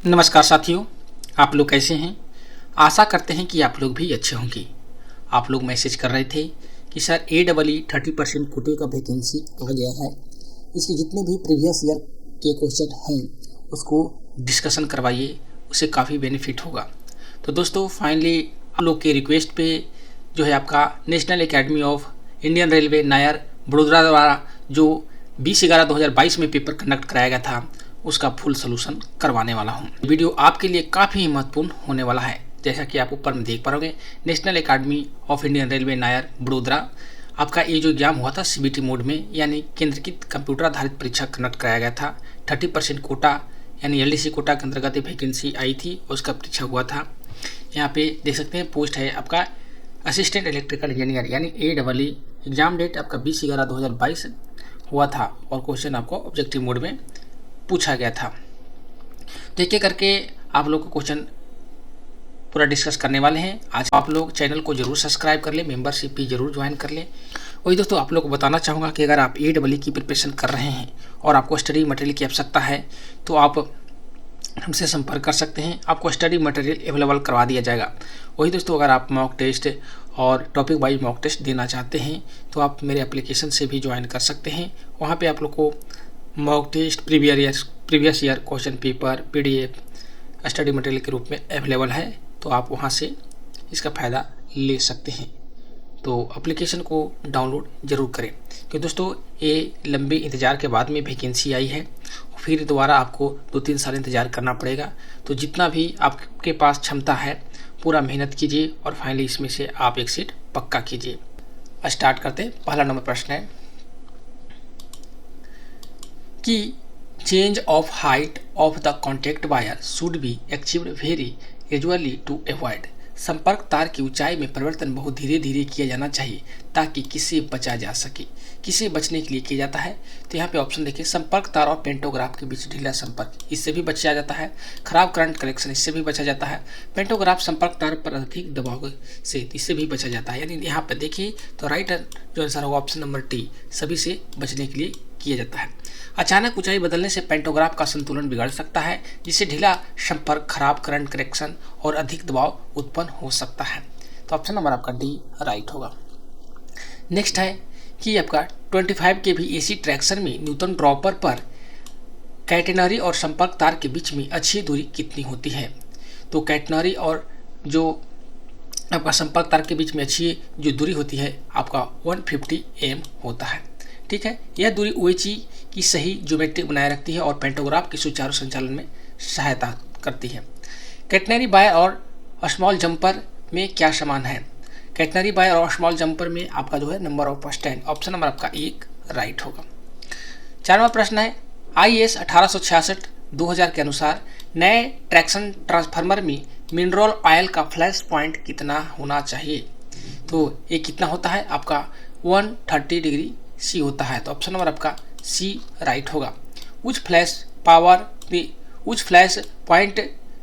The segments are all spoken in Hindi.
नमस्कार साथियों, आप लोग कैसे हैं। आशा करते हैं कि आप लोग भी अच्छे होंगे। आप लोग मैसेज कर रहे थे कि सर AEE 30% कोटे का वैकेंसी आ गया है, इसके जितने भी प्रीवियस ईयर के क्वेश्चन हैं उसको डिस्कशन करवाइए, उससे काफ़ी बेनिफिट होगा। तो दोस्तों फाइनली आप लोग के रिक्वेस्ट पे जो है आपका national academy of Indian railway Nair Vadodara द्वारा जो 20/11/2022 में पेपर कंडक्ट कराया गया था उसका फुल सोल्यूशन करवाने वाला हूँ। वीडियो आपके लिए काफ़ी महत्वपूर्ण होने वाला है। जैसा कि आप ऊपर में देख पाओगे, national academy of Indian railway Nair Vadodara आपका ये जो एग्जाम हुआ था CBT मोड में, यानी केंद्रीकृत कंप्यूटर आधारित परीक्षा कंडक्ट कराया गया था। 30% कोटा यानी LDC कोटा के अंतर्गत वैकेंसी आई थी और उसका परीक्षा हुआ था। यहाँ पे देख सकते हैं पोस्ट है आपका असिस्टेंट इलेक्ट्रिकल इंजीनियर यानी AEE। एग्जाम डेट आपका 20/11/2022 हुआ था और क्वेश्चन आपको ऑब्जेक्टिव मोड में पूछा गया था। तो एक एक करके आप लोग को क्वेश्चन पूरा डिस्कस करने वाले हैं। आज आप लोग चैनल को जरूर सब्सक्राइब कर ले, मेंबरशिप भी जरूर ज्वाइन कर ले। वही दोस्तों आप लोग को बताना चाहूँगा कि अगर आप AEE की प्रिपरेशन कर रहे हैं और आपको स्टडी मटेरियल की आवश्यकता है तो आप हमसे संपर्क कर सकते हैं, आपको स्टडी मटेरियल अवेलेबल करवा दिया जाएगा। वही दोस्तों अगर आप मॉक टेस्ट और टॉपिक वाइज मॉक टेस्ट देना चाहते हैं तो आप मेरे एप्लीकेशन से भी ज्वाइन कर सकते हैं। वहाँ पे आप लोग को mock test, previous year question paper, PDF study material के रूप में अवेलेबल है, तो आप वहाँ से इसका फ़ायदा ले सकते हैं। तो एप्लीकेशन को डाउनलोड ज़रूर करें क्योंकि दोस्तों ये लंबे इंतज़ार के बाद में वैकेंसी आई है, फिर दोबारा आपको 2-3 साल इंतज़ार करना पड़ेगा। तो जितना भी आपके पास क्षमता है पूरा मेहनत कीजिए और फाइनली इसमें से आप एक सीट पक्का कीजिए। स्टार्ट करते हैं। पहला नंबर प्रश्न है कि change of height of the contact wire should be achieved very gradually to avoid. संपर्क तार की ऊंचाई में परिवर्तन बहुत धीरे धीरे किया जाना चाहिए ताकि किसे बचा जा सके। किसे बचने के लिए किया जाता है तो यहाँ पे ऑप्शन देखिए, संपर्क तार और पेंटोग्राफ के बीच ढीला संपर्क, इससे भी बचा जाता है। खराब करंट कनेक्शन, इससे भी बचा जाता है। पेंटोग्राफ संपर्क तार पर अधिक दबाव से, इससे भी बचा जाता है। यानी यहाँ पर देखिए तो राइट जो आंसर होगा ऑप्शन नंबर D, सभी से बचने के लिए किया जाता है। अचानक ऊंचाई बदलने से पेंटोग्राफ का संतुलन बिगड़ सकता है, जिससे ढीला संपर्क, खराब करंट कनेक्शन और अधिक दबाव उत्पन्न हो सकता है। तो ऑप्शन नंबर आपका D राइट होगा। नेक्स्ट है कि आपका 25 के भी AC ट्रैक्शन में न्यूटन ड्रॉपर पर कैटेनरी और संपर्क तार के बीच में अच्छी दूरी कितनी होती है। तो कैटेनरी और जो आपका संपर्क तार के बीच में अच्छी जो दूरी होती है आपका 150 mm होता है। ठीक है, यह दूरी OHE की सही ज्योमेट्री बनाए रखती है और पेंटोग्राफ के सुचारू संचालन में सहायता करती है। कैटेनरी वायर और स्मॉल जंपर में क्या समान है। कैटेनरी वायर और स्मॉल जंपर में आपका जो है number of stand, option number आपका 1 राइट होगा। 4वां प्रश्न है IS 1866-2000 के अनुसार नए ट्रैक्शन ट्रांसफार्मर में मिनरल ऑयल का फ्लैश पॉइंट कितना होना चाहिए। तो ये कितना होता है आपका 130 डिग्री C होता है। तो ऑप्शन नंबर आपका C राइट होगा। उच्च फ्लैश पॉइंट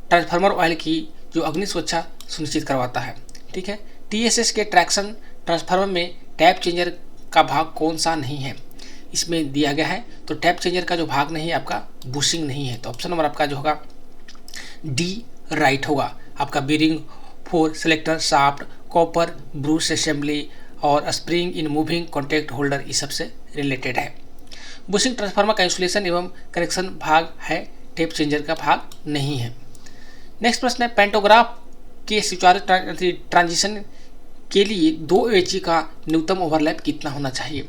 ट्रांसफार्मर ऑयल की जो अग्नि सुरक्षा सुनिश्चित करवाता है। ठीक है, TSS के ट्रैक्शन ट्रांसफार्मर में टैप चेंजर का भाग कौन सा नहीं है, इसमें दिया गया है। तो टैप चेंजर का जो भाग नहीं है आपका बुशिंग नहीं है। तो ऑप्शन नंबर आपका जो होगा D राइट होगा। आपका bearing, four selector, shaft, copper, brush assembly और spring in moving contact holder इस सबसे रिलेटेड है। बुशिंग ट्रांसफार्मर का इंसुलेशन एवं कनेक्शन भाग है, टेप चेंजर का भाग नहीं है। नेक्स्ट प्रश्न है पेंटोग्राफ के सुचारू ट्रांजिशन के लिए 2 OHE का न्यूनतम ओवरलैप कितना होना चाहिए।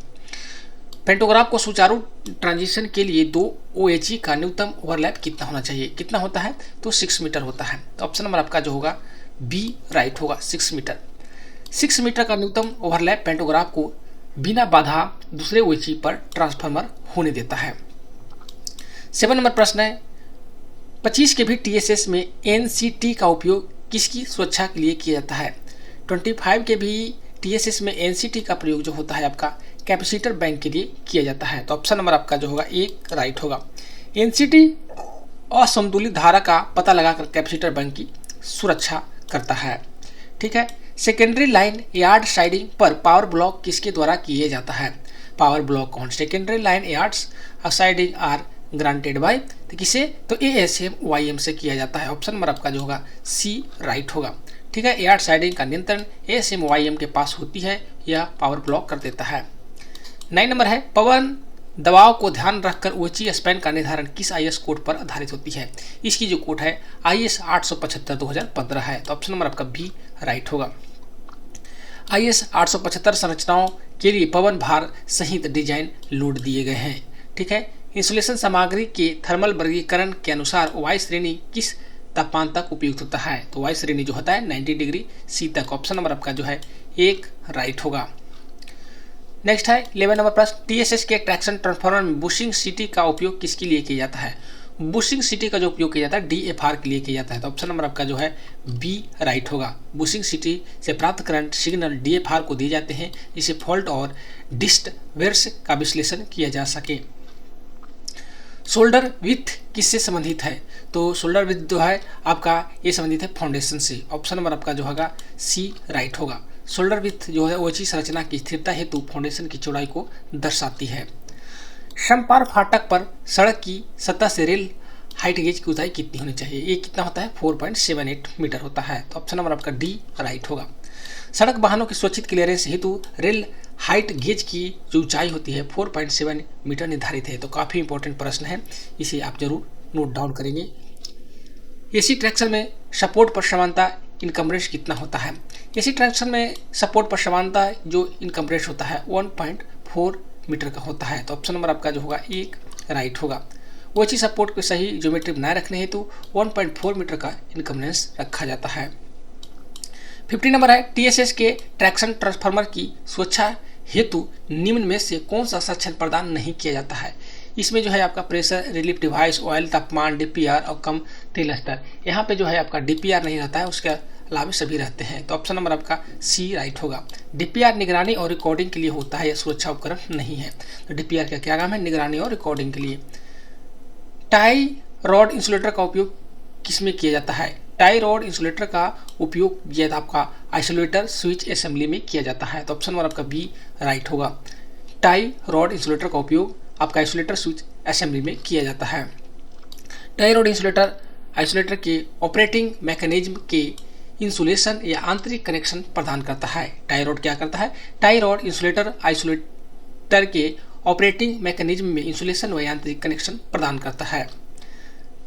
पेंटोग्राफ को सुचारू ट्रांजिशन के लिए 2 OHE का न्यूनतम ओवरलैप कितना होना चाहिए, कितना होता है तो 6 मीटर होता है। तो ऑप्शन नंबर आपका जो होगा B राइट होगा, 6 मीटर। 6 मीटर का न्यूनतम ओवरलैप पेंटोग्राफ को बिना बाधा दूसरे OHE पर ट्रांसफार्मर होने देता है। 7 नंबर प्रश्न है 25 के भी TSS में NCT का उपयोग किसकी सुरक्षा के लिए किया जाता है। 25 के भी TSS में NCT का प्रयोग जो होता है आपका कैपेसिटर बैंक के लिए किया जाता है। तो ऑप्शन नंबर आपका जो होगा 1 राइट होगा। NCT असंतुलित धारा का पता लगाकर कैपेसिटर बैंक की सुरक्षा करता है। ठीक है, सेकेंडरी लाइन यार्ड साइडिंग पर पावर ब्लॉक किसके द्वारा किए जाता है। Power block on secondary line yards siding are granted by तो किसे, तो ASM/YM से किया जाता है। ऑप्शन नंबर आपका जो होगा सी राइट होगा। ठीक है, एयर साइडिंग का नियंत्रण ASM/YM के पास होती है, यह पावर ब्लॉक कर देता है। 9 नंबर है पवन दबाव को ध्यान रखकर ओएचई स्पैन का निर्धारण किस IS कोड पर आधारित होती है। इसकी जो कोड है IS 875/2015 है। तो ऑप्शन नंबर आपका बी राइट होगा। IS 875 संरचनाओं के लिए पवन भार सहित डिजाइन लोड दिए गए हैं। ठीक है, इंसुलेशन सामग्री के थर्मल वर्गीकरण के अनुसार वायु श्रेणी किस तापमान तक उपयुक्त होता है। तो वायु श्रेणी जो होता है 90 डिग्री C तक। ऑप्शन नंबर आपका जो है एक राइट होगा। नेक्स्ट है 11 नंबर प्रश्न, TSS के ट्रैक्शन ट्रांसफार्मर में बुशिंग सीटी का उपयोग किसके लिए किया जाता है। बुशिंग सीटी का जो उपयोग किया जाता है DFR के लिए किया जाता है। तो ऑप्शन नंबर आपका जो है बी राइट होगा। बुशिंग सीटी से प्राप्त करंट सिग्नल DFR को दिए जाते हैं जिससे फॉल्ट और डिस्टर्बेंस का विश्लेषण किया जा सके। शोल्डर विथ किससे संबंधित है। तो शोल्डर विथ जो है आपका ये संबंधित है फाउंडेशन से। ऑप्शन नंबर आपका जो होगा सी राइट होगा। शोल्डर विथ जो है ओएचई संरचना की स्थिरता हेतु फाउंडेशन की चौड़ाई को दर्शाती है। समपार फाटक पर सड़क की सतह से रेल हाइट गेज की ऊंचाई कितनी होनी चाहिए। ये कितना होता है 4.78 मीटर होता है। तो ऑप्शन नंबर आपका डी राइट होगा। सड़क वाहनों की स्वच्छित क्लियरेंस हेतु रेल हाइट गेज की जो ऊंचाई होती है 4.7 मीटर निर्धारित है। तो काफ़ी इंपॉर्टेंट प्रश्न है, इसे आप जरूर नोट डाउन करेंगे। एसी ट्रैक्शन में सपोर्ट पर समानता इनकम्प्रेस कितना होता है। एसी ट्रैक्शन में सपोर्ट पर समानता जो इनकम्प्रेस होता है 1.4 मीटर का होता है। तो ऑप्शन नंबर आपका जो होगा एक राइट होगा। ओएचई सपोर्ट को सही ज्योमेट्री बनाए रखने हेतु 1.4 मीटर का इनकम्प्रेस रखा जाता है। 50 नंबर है TSS के ट्रैक्शन ट्रांसफार्मर की सुरक्षा हेतु निम्न में से कौन सा संरक्षण प्रदान नहीं किया जाता है। इसमें जो है आपका प्रेशर रिलीफ डिवाइस, ऑयल तापमान, DPR और कम तेल स्तर। यहाँ पे जो है आपका DPR नहीं रहता है, उसके अलावा सभी रहते हैं। तो ऑप्शन नंबर आपका सी राइट होगा। DPR निगरानी और रिकॉर्डिंग के लिए होता है, यह सुरक्षा उपकरण नहीं है। तो DPR का क्या काम है, निगरानी और रिकॉर्डिंग के लिए। टाई रॉड इंसुलेटर का उपयोग किसमें किया जाता है। टाई रॉड इंसुलेटर का उपयोग यह आपका आइसोलेटर स्विच असेंबली में किया जाता है। तो ऑप्शन नंबर आपका बी राइट होगा। टाई रॉड इंसुलेटर का उपयोग आपका आइसोलेटर स्विच असेंबली में किया जाता है। टाई रॉड इंसुलेटर आइसोलेटर के ऑपरेटिंग मैकेनिज्म के इंसुलेशन या आंतरिक कनेक्शन प्रदान करता है। टाई रॉड क्या करता है, टाई रॉड इंसुलेटर आइसोलेटर के ऑपरेटिंग मैकेनिज्म में इंसुलेशन व यांत्रिक कनेक्शन प्रदान करता है।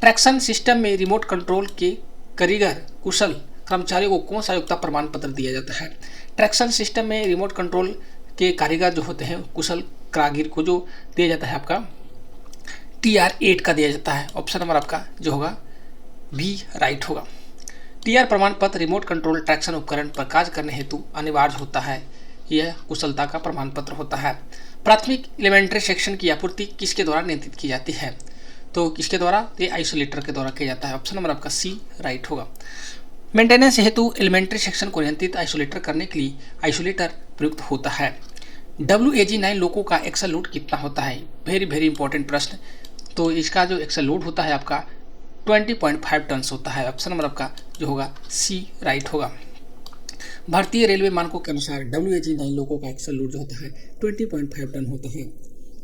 ट्रैक्शन सिस्टम में रिमोट कंट्रोल के कारीगर कुशल कर्मचारियों को कौन सा योग्यता प्रमाण पत्र दिया जाता है। ट्रैक्शन सिस्टम में रिमोट कंट्रोल के कारीगर जो होते हैं कुशल कारीगर को जो दिया जाता है आपका TR8 का दिया जाता है। ऑप्शन नंबर आपका जो होगा बी राइट होगा। TR प्रमाण पत्र रिमोट कंट्रोल ट्रैक्शन उपकरण पर कार्य करने हेतु अनिवार्य होता है, यह कुशलता का प्रमाण पत्र होता है। प्राथमिक एलिमेंट्री सेक्शन की आपूर्ति किसके द्वारा नियंत्रित की जाती है। तो किसके द्वारा, ये आइसोलेटर के द्वारा किया जाता है। ऑप्शन नंबर आपका सी राइट होगा। मेंटेनेंस हेतु एलिमेंट्री सेक्शन को नियंत्रित आइसोलेटर करने के लिए आइसोलेटर प्रयुक्त होता है। WAG9 लोगों का एक्सल लोड कितना होता है, वेरी वेरी इंपॉर्टेंट प्रश्न। तो इसका जो एक्सल लोड होता है आपका 20.5 टन होता है। ऑप्शन नंबर आपका जो होगा सी राइट होगा। भारतीय रेलवे मानकों के अनुसार WAG9 लोगों का एक्सल लोड जो होता है 20.5 टन होता है।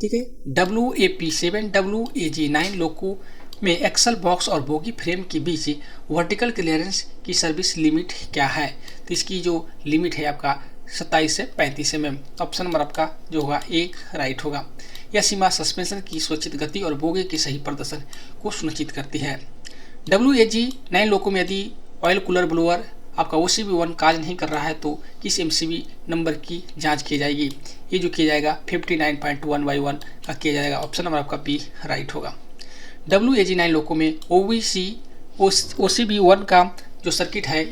ठीक है, WAP7 WAG9 लोगों में एक्सल बॉक्स और बोगी फ्रेम के बीच वर्टिकल क्लियरेंस की सर्विस लिमिट क्या है। तो इसकी जो लिमिट है आपका 27 से 35 mm। ऑप्शन नंबर आपका जो होगा एक राइट होगा। यह सीमा सस्पेंशन की सुरक्षित गति और बोगे के सही प्रदर्शन को सुनिश्चित करती है। WAG9 लोगों में यदि ऑयल कूलर ब्लोअर आपका OCB1 कार्य नहीं कर रहा है तो किस MCB नंबर की जांच की जाएगी। ये जो किया जाएगा 59.1/1 का किया जाएगा। ऑप्शन नंबर आपका बी राइट होगा। WAG9 लोगों में OCB1 का जो सर्किट है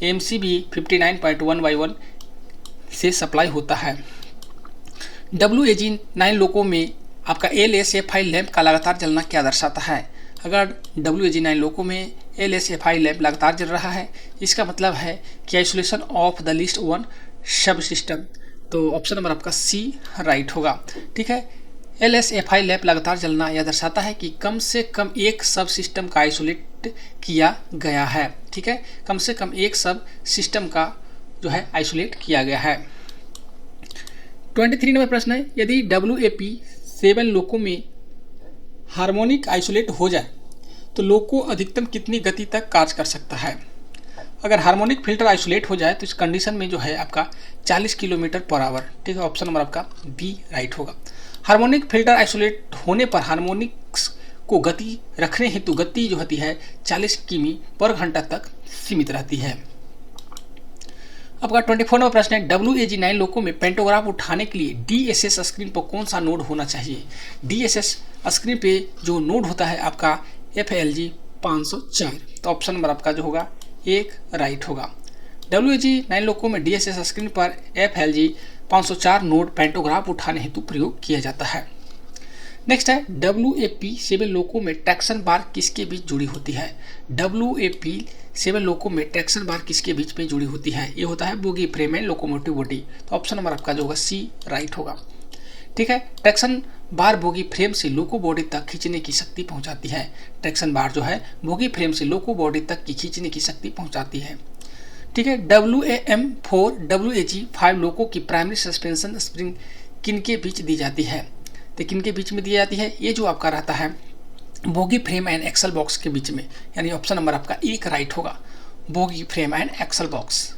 MCB 59.1/1 से सप्लाई होता है। WAG9 लोगों में आपका LSFI लैंप का लगातार जलना क्या दर्शाता है। अगर WAG9 लोगों में LSFI लैंप लगातार जल रहा है इसका मतलब है कि आइसोलेशन ऑफ द लिस्ट 1 सब सिस्टम। तो ऑप्शन नंबर आपका सी राइट होगा। ठीक है, LSFI लैंप लगातार जलना यह दर्शाता है कि कम से कम एक सब सिस्टम का आइसोलेट किया गया है। ठीक है, कम से कम एक सब सिस्टम का जो है आइसोलेट किया गया है। 23 नंबर प्रश्न है, यदि WAP7 लोगों में हार्मोनिक आइसोलेट हो जाए तो लोको अधिकतम कितनी गति तक कार्य कर सकता है? अगर हार्मोनिक फिल्टर आइसोलेट हो जाए तो इस कंडीशन में जो है आपका 40 किलोमीटर पर आवर, ठीक है, ऑप्शन नंबर आपका बी राइट होगा। हार्मोनिक फिल्टर आइसोलेट होने पर हार्मोनिक्स को गति रखने हेतु गति जो होती है 40 किमी पर घंटा तक सीमित रहती है। आपका 24 नंबर प्रश्न है, WAG9 लोको में पेंटोग्राफ उठाने के लिए DSS स्क्रीन पर कौन सा नोड होना चाहिए? DSS स्क्रीन पे जो नोड होता है आपका FLG 504, तो ऑप्शन नंबर आपका जो होगा एक राइट होगा। WAG9 लोको में DSS स्क्रीन पर FLG 504 नोड पेंटोग्राफ उठाने हेतु प्रयोग किया जाता है। नेक्स्ट है, WAP7 लोको में ट्रैक्शन बार किसके बीच जुड़ी होती है? WAP7 लोको में ट्रैक्शन बार किसके बीच में जुड़ी होती है? ये होता है bogie frame and locomotive body, तो ऑप्शन नंबर आपका जो होगा सी राइट होगा। ठीक है, ट्रैक्शन बार बोगी फ्रेम से लोको बॉडी तक खींचने की शक्ति पहुंचाती है। ट्रैक्शन बार जो है बोगी फ्रेम से लोको बॉडी तक की खींचने की शक्ति पहुंचाती है। ठीक है, WAM4 WAG5 लोको की प्राइमरी सस्पेंशन स्प्रिंग किनके बीच दी जाती है? तो किनके बीच में दी जाती है? ये जो आपका रहता है bogie frame and axle box के बीच में, यानी ऑप्शन नंबर आपका एक राइट होगा, bogie frame and axle box.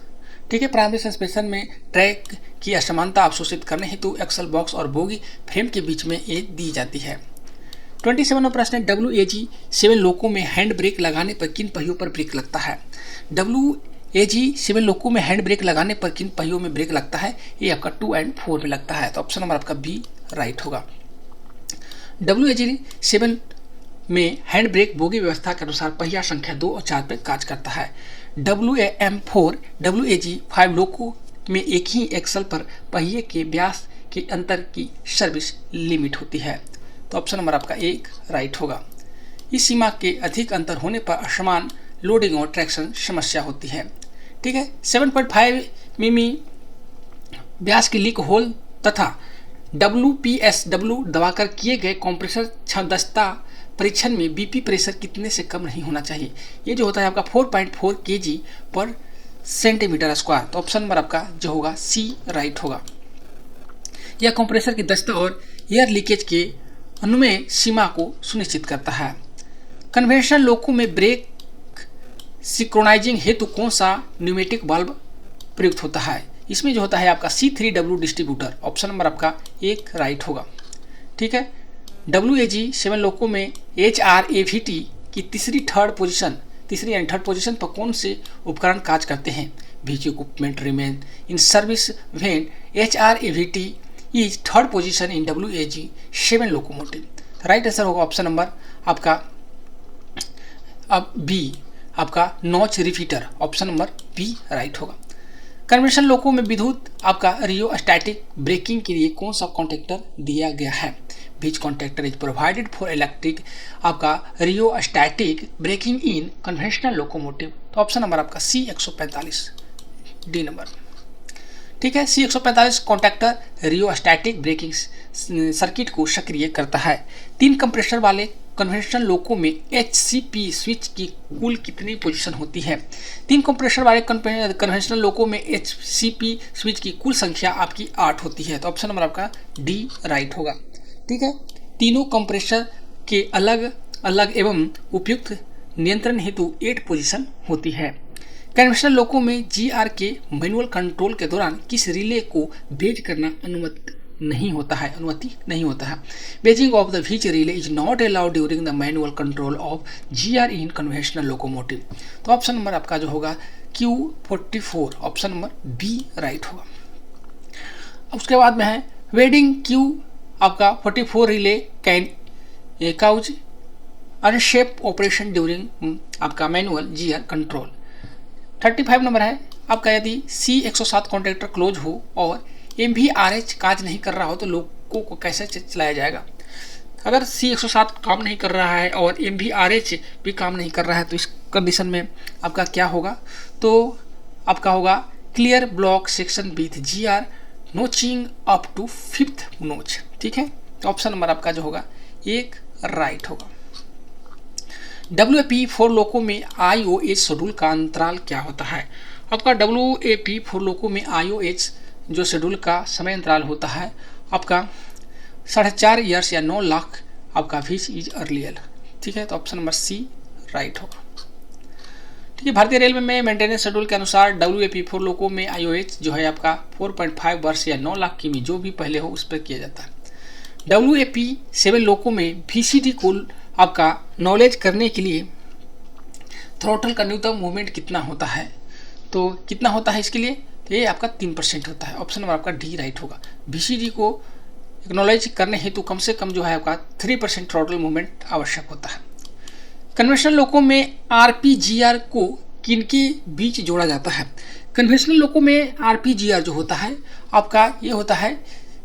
ठीक है, प्राइमरी सस्पेंशन में ट्रैक की असमानता अवशोषित करने हेतु एक्सल बॉक्स और बोगी फ्रेम के बीच में ये दी जाती है। 27 नंबर प्रश्न है, WAG7 लोको में हैंड ब्रेक लगाने पर किन पहियों पर ब्रेक लगता है? WAG7 लोको में हैंड ब्रेक लगाने पर किन पहियों में ब्रेक लगता है? ये आपका 2 और 4 में लगता है, तो ऑप्शन नंबर आपका बी राइट होगा। WAG7 में हैंड ब्रेक बोगी व्यवस्था के अनुसार पहिया संख्या 2 और 4 पर कार्य करता है। WAM4 WAG5 लोको में एक ही एक्सल पर पहिए के व्यास के अंतर की सर्विस लिमिट होती है, तो ऑप्शन नंबर आपका एक राइट होगा। इस सीमा के अधिक अंतर होने पर असमान लोडिंग और ट्रैक्शन समस्या होती है। ठीक है, 7.5 मिमी व्यास के लीक होल तथा WPSW दबाकर किए गए कंप्रेसर क्षमता परीक्षण में BP प्रेशर कितने से कम नहीं होना चाहिए? ये जो होता है आपका 4.4 kg पर सेंटीमीटर स्क्वायर, तो ऑप्शन नंबर आपका जो होगा सी राइट होगा। यह कंप्रेसर की दक्षता और एयर लीकेज के अनुमेय सीमा को सुनिश्चित करता है। कन्वेंशनल लोको में ब्रेक सिंक्रोनाइजिंग हेतु कौन सा न्यूमेटिक वाल्व प्रयुक्त होता है? इसमें जो होता है आपका C3W डिस्ट्रीब्यूटर, ऑप्शन नंबर आपका एक राइट होगा। ठीक है, WAG7 लोको में HRAVT की तीसरी एंड थर्ड पोजीशन पर कौन से उपकरण कार्य करते हैं? VG equipment remain in service when HRAVT is third position in WAG7 locomotive. Right answer होगा ऑप्शन नंबर आपका अब बी, आपका notch repeater, option number B right होगा। कन्वेंशनल लोको में विद्युत आपका रियोस्टैटिक ब्रेकिंग के लिए कौन सा कॉन्ट्रैक्टर दिया गया है? Which contractor is provided for electric आपका रियोस्टैटिक ब्रेकिंग इन कन्वेंशनल लोकोमोटिव, तो ऑप्शन नंबर आपका सी 145 डी नंबर। ठीक है, सी 145 कॉन्ट्रैक्टर रियोस्टैटिक ब्रेकिंग सर्किट को सक्रिय करता है। 3 कंप्रेसर वाले कन्वेंशनल लोको में HCP स्विच की कुल कितनी पोजीशन होती है? 3 कंप्रेसर वाले कन्वेंशनल लोको में HCP स्विच की कुल संख्या आपकी 8 होती है, तो ऑप्शन नंबर आपका डी राइट होगा। ठीक है, तीनों कंप्रेसर के अलग अलग एवं उपयुक्त नियंत्रण हेतु 8 पोजीशन होती है। कन्वेंशनल लोको में GR के मैनुअल कंट्रोल के दौरान किस रिले को बेज करना अनुमति नहीं होता है? Beijing of the which relay is not allowed during the manual control of GR in conventional locomotive, तो ऑप्शन नंबर आपका जो होगा Q44, option number B right होगा। उसके बाद में है वेडिंग Q आपका 44 relay can cause unsafe operation during आपका मैनुअल GR कंट्रोल। 35 नंबर है आपका, यदि C107 कॉन्ट्रैक्टर क्लोज हो और MVRH कार्य नहीं कर रहा हो तो लोगों को कैसे चलाया जाएगा? अगर C107 काम नहीं कर रहा है और MVRH भी काम नहीं कर रहा है तो इस कंडीशन में आपका क्या होगा? तो आपका होगा clear block section with GR notching up to 5th notch. ठीक है, तो ऑप्शन नंबर आपका जो होगा एक राइट होगा। WAP4 लोको में IOH शेड्यूल का अंतराल क्या होता है? आपका WAP4 लोको में IOH जो शेड्यूल का समय अंतराल होता है आपका 4.5 ईयर्स या 9 लाख आपका विच इज अर्लियर। ठीक है, तो ऑप्शन नंबर सी राइट होगा। ठीक है, भारतीय रेलवे में मेंटेनेंस शेड्यूल के अनुसार WAP4 लोगों में IOH जो है आपका 4.5 वर्ष या 9 लाख किमी जो भी पहले हो उस पर किया जाता है। WAP7 लोगों में VCD को आपका नॉलेज करने के लिए थ्रोटल का न्यूनतम मूवमेंट कितना होता है, तो कितना होता है इसके लिए, तो ये आपका 3% होता है। ऑप्शन नंबर आपका डी राइट होगा। VCD को एक्नॉलेज करने हेतु कम से कम जो है आपका 3% थ्रोटल मूवमेंट आवश्यक होता है। कन्वेंशनल लोकों में RPGR को किनके बीच जोड़ा जाता है? कन्वेंशनल लोकों में RPGR जो होता है आपका ये होता है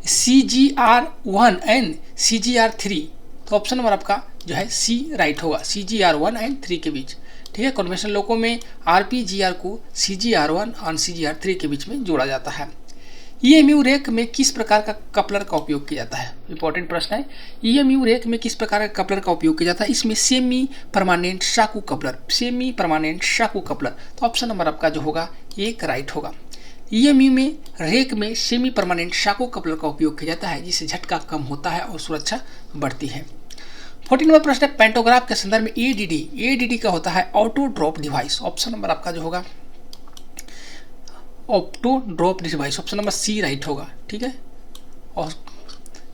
CGR1 एंड CGR3। तो ऑप्शन नंबर आपका जो है सी राइट होगा, CGR1 एंड 3 के बीच। ठीक है, कन्वेंशनल लोकों में RPGR को CGR1 और CGR3 के बीच में जोड़ा जाता है। EMU रेक में किस प्रकार का कपलर का उपयोग किया जाता है? इंपॉर्टेंट प्रश्न है। EMU रेक में किस प्रकार का कपलर का उपयोग किया जाता है? इसमें semi permanent Schaku coupler, semi permanent Schaku coupler. तो ऑप्शन नंबर आपका जो होगा एक राइट होगा। EMU में रेक में सेमी परमानेंट शाकू कपलर का उपयोग किया जाता है जिससे झटका कम होता है और सुरक्षा बढ़ती है। 14 नंबर प्रश्न है, पेंटोग्राफ के संदर्भ में ADD का होता है auto drop device. Option number आपका जो होगा auto drop device, option number C right होगा। ठीक है, और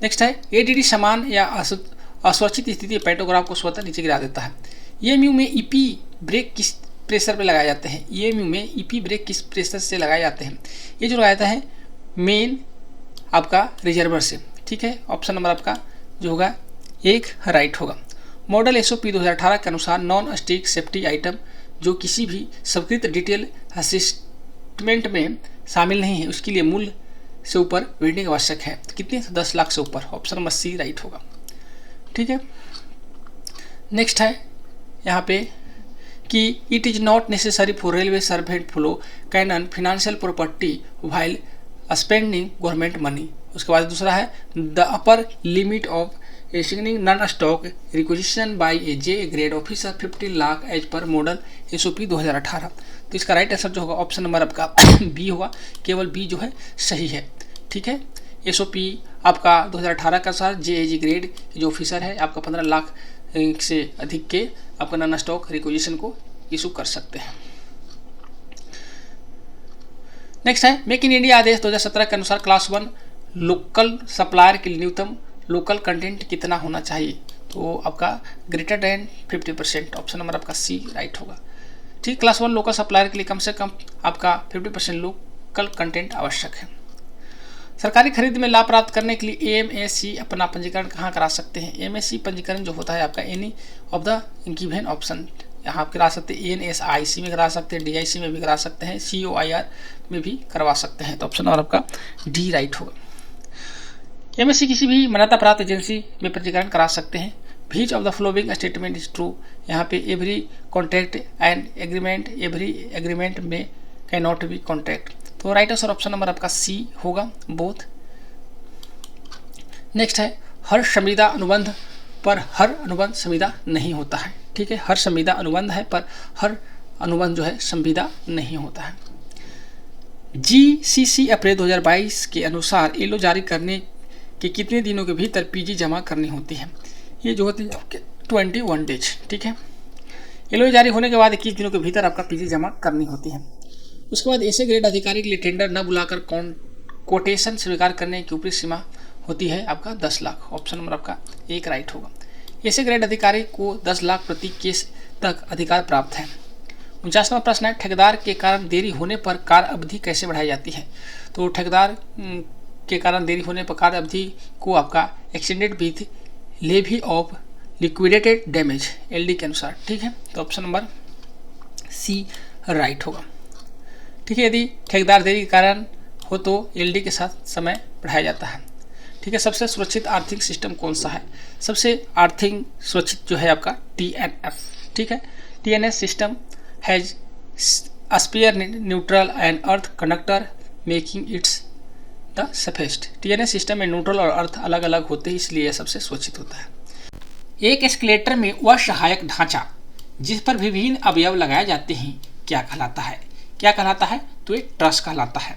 नेक्स्ट है ADD समान या असुरक्षित स्थिति पेंटोग्राफ को स्वतः नीचे गिरा देता है। EMU में EP ब्रेक किस प्रेशर पे लगाए जाते हैं? EMU में EP ब्रेक किस प्रेशर से लगाए जाते हैं? ये जो लगाया जाता है मेन आपका रिजर्वर से। ठीक है, ऑप्शन नंबर आपका जो होगा एक राइट होगा। मॉडल SOP 2018 के अनुसार नॉन स्टिक सेफ्टी आइटम जो किसी भी स्वीकृत डिटेल असिस्टमेंट में शामिल नहीं है उसके लिए मूल्य से ऊपर वेटिंग आवश्यक है। तो कितने? 10 लाख से ऊपर। ऑप्शन नंबर सी राइट होगा। ठीक है, नेक्स्ट है यहाँ पे कि it is not necessary for railway servant flow can financial property while spending government money. उसके बाद दूसरा है the upper limit of assigning non stock requisition by a J grade officer 15 lakh as per model SOP 2018। तो इसका राइट आंसर जो होगा ऑप्शन नंबर आपका बी होगा, केवल बी जो है सही है। ठीक है, SOP आपका 2018 का अनुसार JAG ग्रेड जो ऑफिसर है आपका 15 लाख से अधिक के आपका नॉन स्टॉक रिक्विजिशन को इशू कर सकते हैं। नेक्स्ट है मेक इन इंडिया आदेश 2017 के अनुसार क्लास 1 लोकल सप्लायर के लिए न्यूनतम लोकल कंटेंट कितना होना चाहिए? तो आपका ग्रेटर देन 50%। ऑप्शन नंबर आपका सी राइट होगा। ठीक, क्लास 1 लोकल सप्लायर के लिए कम से कम आपका 50% लोकल कंटेंट आवश्यक है। सरकारी खरीद में लाभ प्राप्त करने के लिए AMSC अपना पंजीकरण कहाँ करा सकते हैं? AMSC पंजीकरण जो होता है आपका any of the given option यहाँ आप करा सकते हैं। ANSIC में करा सकते हैं, DIC में भी करा सकते हैं, COIR में भी करवा सकते हैं। तो ऑप्शन नंबर आपका डी राइट होगा। MSC किसी भी मान्यता प्राप्त एजेंसी में पंजीकरण करा सकते हैं। Which of the following statement is true? यहाँ पे every contract and agreement, every agreement में कैन नॉट बी कॉन्ट्रैक्ट। तो राइट आंसर ऑप्शन नंबर आपका सी होगा, बोथ। नेक्स्ट है हर संविदा अनुबंध पर हर अनुबंध संविदा नहीं होता है। ठीक है, हर संविदा अनुबंध है पर हर अनुबंध जो है संविदा नहीं होता है। GCC अप्रैल 2022 के अनुसार एलो जारी करने के कितने दिनों के भीतर PG जमा करनी होती है? ये जो होती है 21 डेज। ठीक है, एलो जारी होने के बाद 21 दिनों के भीतर आपका PG जमा करनी होती है। उसके बाद ऐसे ग्रेड अधिकारी के लिए टेंडर न बुलाकर कोटेशन स्वीकार करने की ऊपरी सीमा होती है आपका 10 लाख। ऑप्शन नंबर आपका एक राइट होगा। ऐसे ग्रेड अधिकारी को 10 लाख प्रति केस तक अधिकार प्राप्त है। 49वां प्रश्न है ठेकेदार के कारण देरी होने पर कार्य अवधि कैसे बढ़ाई जाती है? तो ठेकेदार के कारण देरी होने पर कार्य अवधि को आपका extended with levy of liquidated damage LD के अनुसार। ठीक है, तो ऑप्शन नंबर सी राइट होगा। ठीक है, यदि ठेकेदार देरी के कारण हो तो LD के साथ समय बढ़ाया जाता है। ठीक है, सबसे सुरक्षित आर्थिक सिस्टम कौन सा है? सबसे आर्थिक सुरक्षित जो है आपका TNS। ठीक है, TNS system has separate neutral and earth conductor making its the safest. TNS system में न्यूट्रल और अर्थ अलग अलग होते हैं इसलिए यह सबसे सुरक्षित होता है। एक एस्केलेटर में वह सहायक ढांचा जिस पर विभिन्न अवयव लगाए जाते हैं क्या कहलाता है? क्या कहलाता है? तो एक ट्रस कहलाता है।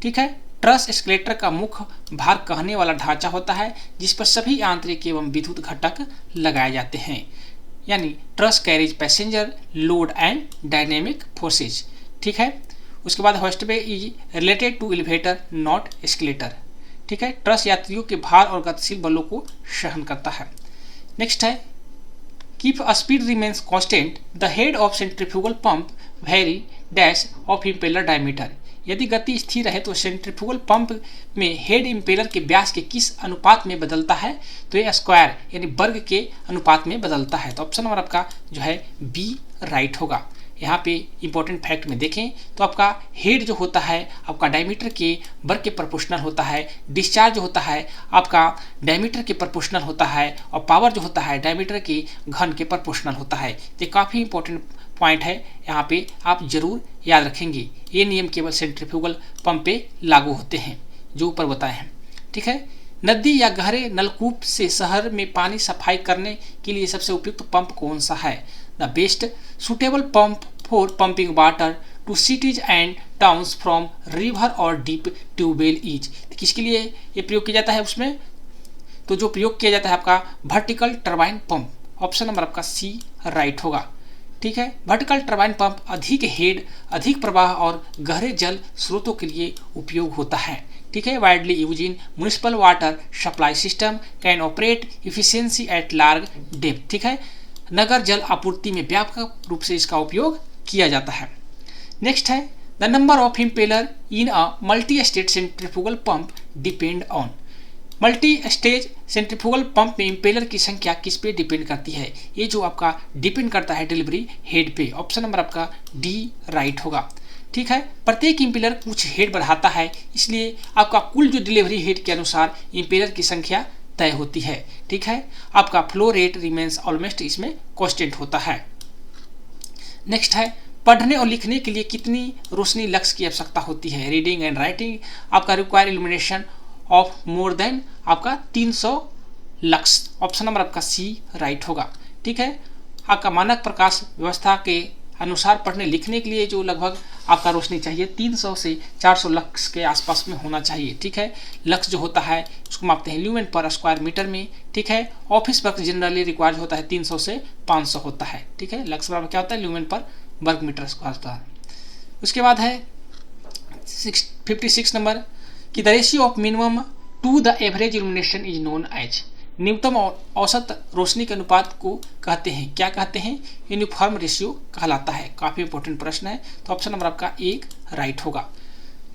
ठीक है, ट्रस एस्केलेटर का मुख्य भार कहने वाला ढांचा होता है जिस पर सभी आंतरिक एवं विद्युत घटक लगाए जाते हैं, यानी truss carriage passenger load and dynamic forces. ठीक है। उसके बाद hoistway is related to elevator not escalator. ठीक है। ट्रस यात्रियों के भार और गतिशील बलों को सहन करता है। नेक्स्ट है keep a speed remains constant the head of centrifugal pump very dash of impeller diameter. यदि गति स्थिर रहे तो सेंट्रीफ्यूगल पंप में हेड इम्पेलर के व्यास के किस अनुपात में बदलता है, तो ये स्क्वायर यानी वर्ग के अनुपात में बदलता है। तो ऑप्शन नंबर आपका जो है बी राइट होगा। यहाँ पे इंपॉर्टेंट फैक्ट में देखें तो आपका हेड जो होता है आपका डायमीटर के वर्ग के प्रोपोर्शनल होता है, डिस्चार्ज होता है आपका डायमीटर के प्रोपोर्शनल होता है, और पावर जो होता है डायमीटर के घन के प्रोपोर्शनल होता है। ये काफ़ी इंपॉर्टेंट पॉइंट है, यहाँ पे आप जरूर याद रखेंगे। ये नियम केवल सेंट्रीफ्यूगल पंप पे लागू होते हैं जो ऊपर बताए हैं। ठीक है। नदी या गहरे नलकूप से शहर में पानी सफाई करने के लिए सबसे उपयुक्त पंप कौन सा है? The best suitable pump for pumping water to cities and towns from river और डीप ट्यूबवेल इज। किसके लिए ये प्रयोग किया जाता है उसमें? तो जो प्रयोग किया जाता है आपका vertical turbine pump. Option number आपका सी राइट होगा। ठीक है। वर्टिकल टरबाइन पंप अधिक हेड, अधिक प्रवाह और गहरे जल स्रोतों के लिए उपयोग होता है। ठीक है। Widely use in municipal water supply system can operate efficiency at large depth. ठीक है। नगर जल आपूर्ति में व्यापक रूप से इसका उपयोग किया जाता है। नेक्स्ट है the number of impeller in a multi stage centrifugal pump depend on. Multi stage centrifugal pump में इम्पेलर की संख्या किस पे डिपेंड करती है? ये जो आपका डिपेंड करता है डिलीवरी हेड पे। ऑप्शन नंबर आपका डी राइट होगा। ठीक है। प्रत्येक इम्पेलर कुछ हेड बढ़ाता है, इसलिए आपका कुल जो डिलीवरी हेड के अनुसार इम्पेलर की संख्या तय होती है। ठीक है। आपका फ्लो रेट रिमेन्स ऑलमोस्ट इसमें कांस्टेंट होता है। नेक्स्ट है पढ़ने और लिखने के लिए कितनी रोशनी लक्स की आवश्यकता होती है? रीडिंग एंड राइटिंग आपका require illumination of more than आपका 300 लक्स। ऑप्शन नंबर आपका सी राइट होगा। ठीक है। आपका मानक प्रकाश व्यवस्था के अनुसार पढ़ने लिखने के लिए जो लगभग आपका रोशनी चाहिए 300 से 400 लक्स के आसपास में होना चाहिए। ठीक है। लक्स जो होता है उसको मापते हैं ल्यूमेन पर स्क्वायर मीटर में। ठीक है। ऑफिस वर्क जनरली रिक्वायर्ड होता है 300 से 500 होता है। ठीक है। लक्स बराबर क्या होता है? ल्यूमेन पर वर्ग मीटर स्क्वायर होता है। उसके बाद है 56 नंबर कि the ratio of minimum to the average illumination is known as. न्यूनतम और औसत रोशनी के अनुपात को कहते हैं, क्या कहते हैं? यूनिफॉर्म रेशियो कहलाता है। काफी इंपॉर्टेंट प्रश्न है। तो ऑप्शन नंबर आपका एक राइट होगा।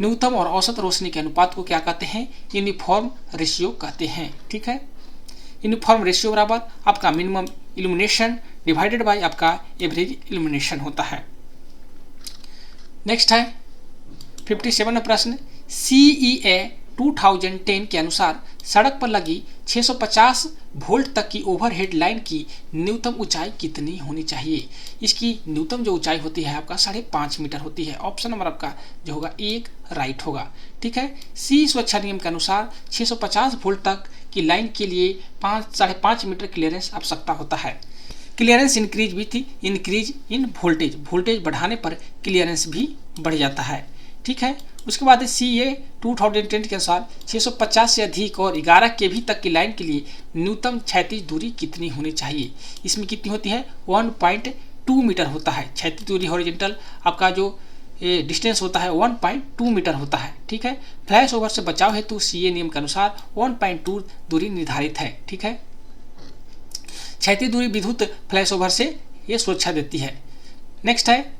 न्यूनतम और औसत रोशनी के अनुपात को क्या कहते हैं? यूनिफॉर्म रेशियो कहते हैं। ठीक है। यूनिफॉर्म रेशियो बराबर आपका मिनिमम इल्यूमिनेशन डिवाइडेड बाय आपका एवरेज इल्यूमिनेशन होता है। नेक्स्ट है 57वां प्रश्न CEA 2010 के अनुसार सड़क पर लगी 650 वोल्ट तक की ओवरहेड लाइन की न्यूनतम ऊंचाई कितनी होनी चाहिए? इसकी न्यूनतम जो ऊंचाई होती है आपका 5.5 मीटर होती है। ऑप्शन नंबर आपका जो होगा एक राइट होगा। ठीक है। सी सुरक्षा नियम के अनुसार 650 वोल्ट तक की लाइन के लिए 5.5 मीटर क्लियरेंस आवश्यकता होता है। Clearance increase with increase in voltage, voltage बढ़ाने पर क्लियरेंस भी बढ़ जाता है। ठीक है। उसके बाद CA 2010 के अनुसार 650 से अधिक और 11 के भी तक की लाइन के लिए न्यूनतम क्षैतिज दूरी कितनी होनी चाहिए? इसमें कितनी होती है? 1.2 मीटर होता है। क्षैतिज दूरी हॉरिजॉन्टल आपका जो डिस्टेंस होता है 1.2 मीटर होता है। ठीक है। फ्लैश ओवर से बचाव हेतु CA नियम के अनुसार 1.2 दूरी निर्धारित है। ठीक है। क्षैतिज दूरी विद्युत फ्लैश ओवर से ये सुरक्षा देती है। नेक्स्ट है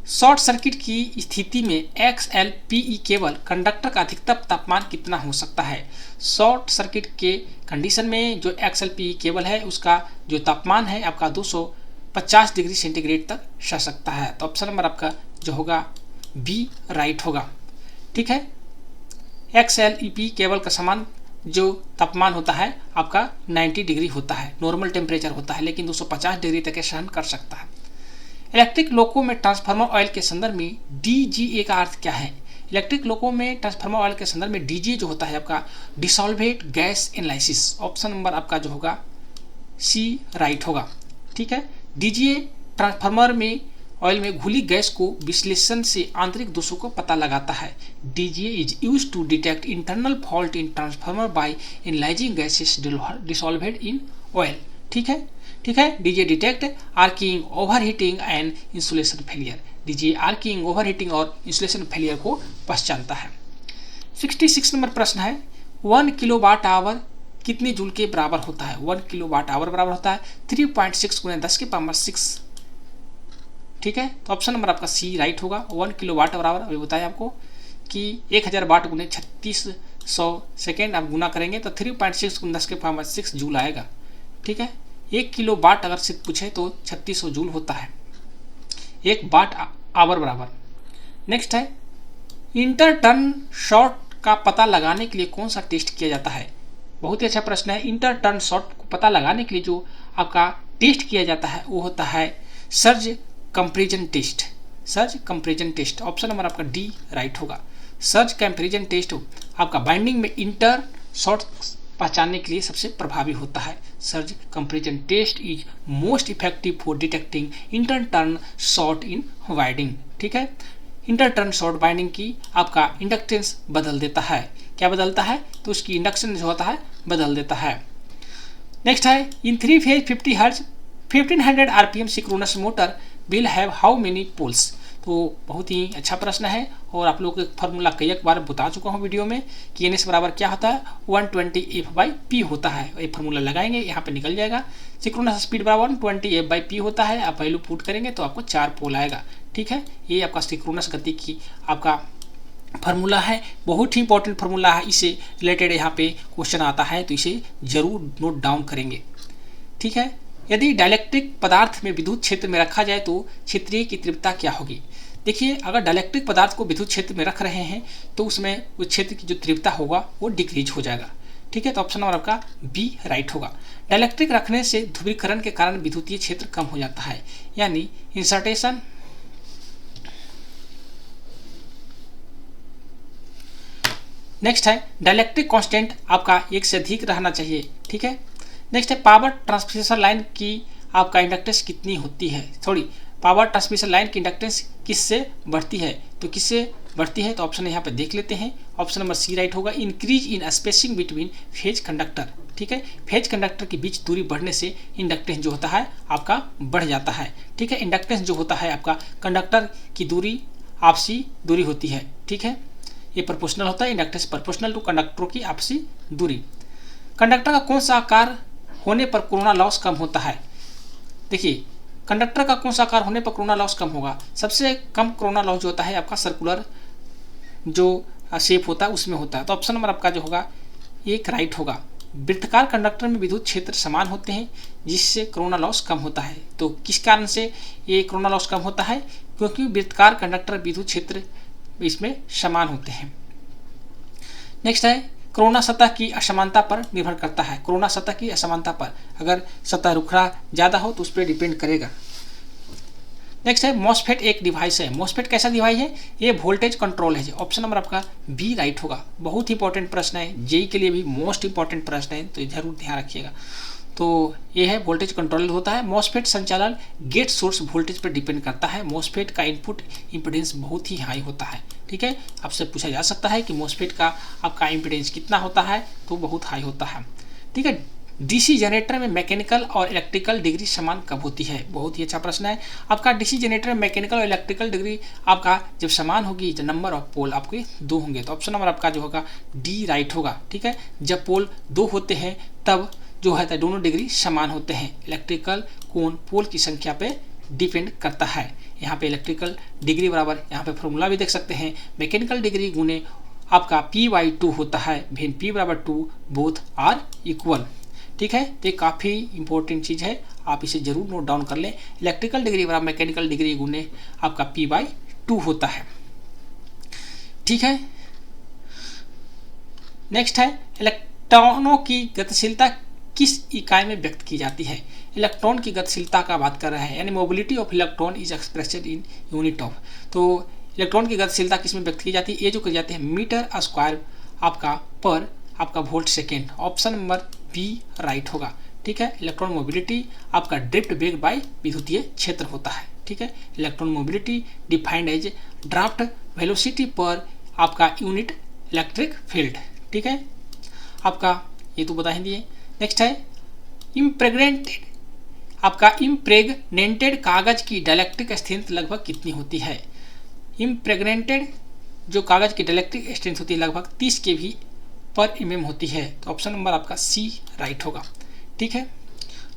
शॉर्ट सर्किट की स्थिति में XLPE केबल कंडक्टर का अधिकतम तापमान कितना हो सकता है? शॉर्ट सर्किट के कंडीशन में जो XLPE केबल है उसका जो तापमान है आपका 250 डिग्री सेंटीग्रेड तक सह सकता है। तो ऑप्शन नंबर आपका जो होगा बी राइट होगा। ठीक है। XLPE केबल का समान जो तापमान होता है आपका 90 डिग्री होता है, नॉर्मल टेम्परेचर होता है, लेकिन 250 डिग्री तक सहन कर सकता है। इलेक्ट्रिक लोको में ट्रांसफार्मर ऑयल के संदर्भ में DGA का अर्थ क्या है? इलेक्ट्रिक लोको में ट्रांसफार्मर ऑयल के संदर्भ में DGA जो होता है आपका डिसॉल्वेट गैस एनालिसिस। ऑप्शन नंबर आपका जो होगा सी राइट होगा। ठीक है। DGA ट्रांसफार्मर में ऑयल में घुली गैस को विश्लेषण से आंतरिक दोषों को पता लगाता है। DGA is use to detect internal fault in transformer by analysing gases dissolved in oil. ठीक है, ठीक है। DGA detect arcing, overheating and insulation failure. DGA arcing, overheating और इंसुलेशन फेलियर को पहचानता है। 66 नंबर प्रश्न है 1 किलोवाट आवर कितने जूल के बराबर होता है? 1 किलोवाट आवर बराबर होता है 3.6 गुना 10 के पावर 6। ठीक है, तो ऑप्शन नंबर आपका सी राइट होगा। 1 किलोवाट बराबर अभी बताया आपको कि 1000 वाट गुने 3600 सेकेंड आप गुना करेंगे तो 3.6 गुना 10 के पावर 6 जूल आएगा। ठीक है, 1 किलो वाट अगर सिर्फ पूछे तो 3600 जूल होता है, 1 वाट आवर बराबर। नेक्स्ट है इंटर टर्न शॉर्ट का पता लगाने के लिए कौन सा टेस्ट किया जाता है? बहुत ही अच्छा प्रश्न है। इंटर टर्न शॉर्ट को पता लगाने के लिए जो आपका टेस्ट किया जाता है वो होता है surge comparison test. Surge comparison test, option number आपका डी राइट होगा। सर्ज कंपैरिजन टेस्ट आपका बाइंडिंग में इंटर शॉर्ट पहचानने के लिए सबसे प्रभावी होता है। Surge comparison test is most effective for detecting inter turn short in winding. ठीक है, इंटर टर्न शॉर्ट बाइंडिंग की आपका इंडक्टेंस बदल देता है। क्या बदलता है? तो उसकी इंडक्शन जो होता है बदल देता है। नेक्स्ट है in 3 phase 50 hertz 1500 RPM synchronous motor will have how many poles? तो बहुत ही अच्छा प्रश्न है और आप लोगों को फार्मूला कई बार बता चुका हूँ वीडियो में कि एन एस बराबर क्या होता है 120F/P होता है। ये फार्मूला लगाएंगे यहाँ पे निकल जाएगा। सिंक्रोनस स्पीड बराबर 120F/P होता है। आप वैल्यू पुट करेंगे तो आपको 4 पोल आएगा। ठीक है, ये आपका सिंक्रोनस गति की आपका फार्मूला है, बहुत ही इंपॉर्टेंट फार्मूला है। इससे रिलेटेड यहाँ पे क्वेश्चन आता है तो इसे जरूर नोट डाउन करेंगे। ठीक है, यदि डाइलेक्ट्रिक पदार्थ में विद्युत क्षेत्र में रखा जाए तो क्षेत्रीय की तीव्रता क्या होगी? देखिए, अगर डाइलेक्ट्रिक पदार्थ को विद्युत क्षेत्र में रख रहे हैं तो उसमें उस क्षेत्र की जो तीव्रता होगा वो डिक्रीज हो जाएगा। ठीक है, तो ऑप्शन नंबर आपका बी राइट होगा। डाइलेक्ट्रिक रखने से ध्रुवीकरण के कारण विद्युतीय क्षेत्र कम हो जाता है, यानी इंसर्टेशन। नेक्स्ट है डाइलेक्ट्रिक कांस्टेंट आपका 1 से अधिक रहना चाहिए। ठीक है, नेक्स्ट है पावर ट्रांसमिशन लाइन की आपका इंडक्टेंस कितनी होती है? सॉरी, पावर ट्रांसमिशन लाइन की इंडक्टेंस किससे बढ़ती है? तो किससे बढ़ती है? तो ऑप्शन यहाँ पे देख लेते हैं। ऑप्शन नंबर सी राइट होगा। Increase in spacing between phase conductor. ठीक है, फेज कंडक्टर के बीच दूरी बढ़ने से इंडक्टेंस जो होता है आपका बढ़ जाता है। ठीक है, इंडक्टेंस जो होता है आपका कंडक्टर की दूरी आपसी दूरी होती है। ठीक है, ये प्रोपोर्शनल होता है। इंडक्टेंस प्रोपोर्शनल टू कंडक्टरों की आपसी दूरी। कंडक्टर का कौन सा आकार होने पर कोरोना लॉस कम होता है? देखिए, कंडक्टर का कौन सा आकार होने पर कोरोना लॉस कम होगा? सबसे कम कोरोना लॉस जो होता है आपका सर्कुलर जो शेप होता है उसमें होता है। तो ऑप्शन नंबर आपका जो होगा एक राइट होगा। वृत्ताकार कंडक्टर में विद्युत क्षेत्र समान होते हैं जिससे कोरोना लॉस कम होता है। तो किस कारण से ये कोरोना लॉस कम होता है? क्योंकि वृत्ताकार कंडक्टर विद्युत क्षेत्र इसमें समान होते हैं। नेक्स्ट है कोरोना सतह की असमानता पर निर्भर करता है। कोरोना सतह की असमानता पर, अगर सतह रुखड़ा ज़्यादा हो तो उस पर डिपेंड करेगा। नेक्स्ट है मॉसफेट एक डिवाइस है। मॉसफेट कैसा डिवाइस है? ये वोल्टेज कंट्रोल है। ऑप्शन नंबर आपका बी राइट होगा। बहुत ही इंपॉर्टेंट प्रश्न है, जेई के लिए भी मोस्ट इंपॉर्टेंट प्रश्न है, तो जरूर ध्यान रखिएगा। तो ये है वोल्टेज कंट्रोल होता है। मॉसफेट संचालन गेट सोर्स वोल्टेज पर डिपेंड करता है। मॉसफेट का इनपुट इम्पिडेंस बहुत ही हाई होता है। ठीक है, आपसे पूछा जा सकता है कि मॉसफेट का आपका इम्पिडेंस कितना होता है? तो बहुत हाई होता है। ठीक है, डीसी जनरेटर में मैकेनिकल और इलेक्ट्रिकल डिग्री समान कब होती है? बहुत ही अच्छा प्रश्न है। आपका डीसी जनरेटर में मैकेनिकल और इलेक्ट्रिकल डिग्री आपका जब समान होगी, जब नंबर ऑफ पोल आपके 2 होंगे। तो ऑप्शन नंबर आपका जो होगा डी राइट होगा। ठीक है, जब पोल 2 होते हैं तब जो है दोनों डिग्री समान होते हैं। इलेक्ट्रिकल कोण पोल की संख्या पे डिपेंड करता है। यहाँ पे इलेक्ट्रिकल डिग्री बराबर, यहाँ पे फॉर्मूला भी देख सकते हैं, मैकेनिकल डिग्री गुने आपका P/2 होता है, वेन P बराबर 2 बोथ आर इक्वल। ठीक है, तो ये काफ़ी इंपॉर्टेंट चीज़ है, आप इसे जरूर नोट डाउन कर लें। इलेक्ट्रिकल डिग्री बराबर मैकेनिकल डिग्री गुने आपका P/2 होता है। ठीक है, नेक्स्ट है इलेक्ट्रॉनों की गतिशीलता किस इकाई में व्यक्त की जाती है? इलेक्ट्रॉन की गतिशीलता का बात कर रहे हैं, यानी mobility of electron is expressed in unit of. तो इलेक्ट्रॉन की गतिशीलता किस में व्यक्त की जाती है? ये जो की जाती है मीटर स्क्वायर आपका पर आपका volt second. Option number B right होगा। ठीक है, इलेक्ट्रॉन मोबिलिटी आपका ड्रिफ्ट वेग बाय विद्युतीय क्षेत्र होता है। ठीक है। Electron mobility defined as drift velocity पर आपका यूनिट इलेक्ट्रिक फील्ड, ठीक है। आपका ये तो बता ही दिए। नेक्स्ट है इम्प्रेग्नेंटेड, आपका इम्प्रेग्नेंटेड कागज की डाइलेक्ट्रिक स्ट्रेंथ लगभग कितनी होती है। इम्प्रेग्नेंटेड जो कागज की डाइलेक्ट्रिक स्ट्रेंथ होती है लगभग 30 kV पर mm होती है। तो ऑप्शन नंबर आपका सी राइट होगा, ठीक है।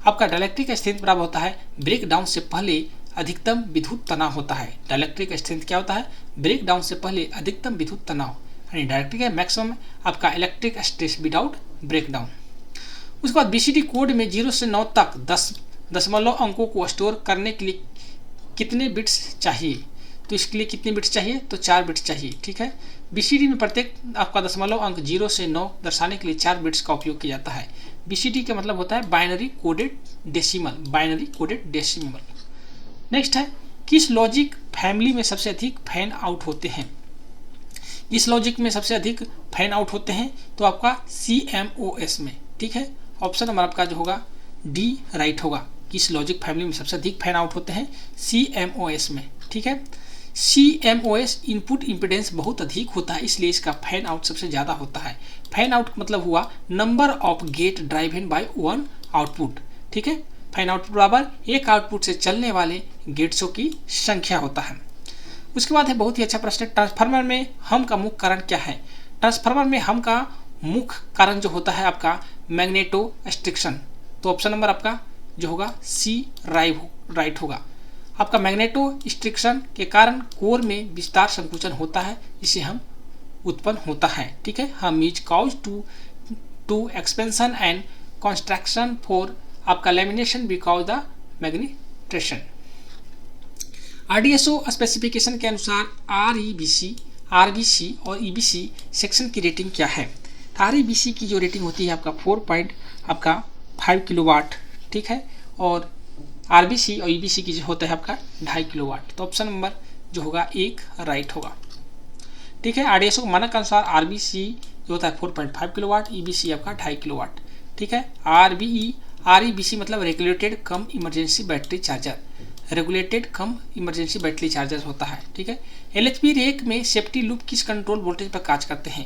आपका डाइलेक्ट्रिक स्ट्रेंथ बराबर होता है ब्रेक डाउन से पहले अधिकतम विद्युत तनाव होता है। डाइलेक्ट्रिक स्ट्रेंथ क्या होता है, ब्रेक डाउन से पहले अधिकतम विद्युत तनाव, यानी डाइलेक्ट्रिक है मैक्सिमम आपका electric stress without breakdown. उसके बाद बीसीडी कोड में 0 से 9 तक 10 दशमलव अंकों को स्टोर करने के लिए कितने बिट्स चाहिए। तो इसके लिए कितने बिट्स चाहिए, तो 4 बिट्स चाहिए, ठीक है। बीसीडी में प्रत्येक आपका दशमलव अंक 0 से 9 दर्शाने के लिए 4 बिट्स का उपयोग किया जाता है। बीसीडी का मतलब होता है binary coded decimal, binary coded decimal. Next है किस लॉजिक फैमिली में सबसे अधिक फैन आउट होते हैं। इस लॉजिक में सबसे अधिक फैन आउट होते हैं तो आपका CMOS में, ठीक है। ऑप्शन नंबर आपका जो होगा डी राइट होगा। किस लॉजिक फैमिली में सबसे अधिक फैन आउट होते हैं, CMOS में, ठीक है। CMOS इनपुट इम्पिडेंस बहुत अधिक होता है, इसलिए इसका फैन आउट सबसे ज़्यादा होता है। फैन आउट मतलब हुआ number of gate driven by one output, ठीक है। फैन आउटपुट बराबर एक आउटपुट से चलने वाले गेट्सों की संख्या होता है। उसके बाद है बहुत ही अच्छा प्रश्न, ट्रांसफार्मर में हम का मुख्य कारण क्या है। ट्रांसफार्मर में हम का मुख्य कारण जो होता है आपका मैग्नेटो स्ट्रिक्शन। तो ऑप्शन नंबर आपका जो होगा सी राइट होगा। आपका मैग्नेटो स्ट्रिक्शन के कारण कोर में विस्तार संकुचन होता है, जिसे हम उत्पन्न होता है, ठीक है। Hum is cause to expansion and construction for आपका lamination because the magnetisation. RDSO specification के अनुसार RBC और EBC सेक्शन की रेटिंग क्या है। RBC की जो रेटिंग होती है आपका 4.5 किलोवाट, ठीक है। और RBC और EBC की जो होता है आपका 2.5 किलोवाट। तो ऑप्शन नंबर जो होगा एक राइट होगा, ठीक है। RDSO के मानक के अनुसार RBC जो होता है 4.5 किलोवाट, EBC आपका 2.5 किलोवाट, ठीक है। REBC मतलब रेगुलेटेड कम इमरजेंसी बैटरी चार्जर, रेगुलेटेड कम इमरजेंसी बैटरी चार्जर होता है, ठीक है। LHB रेक में सेफ्टी लूप किस कंट्रोल वोल्टेज पर कार्य करते हैं।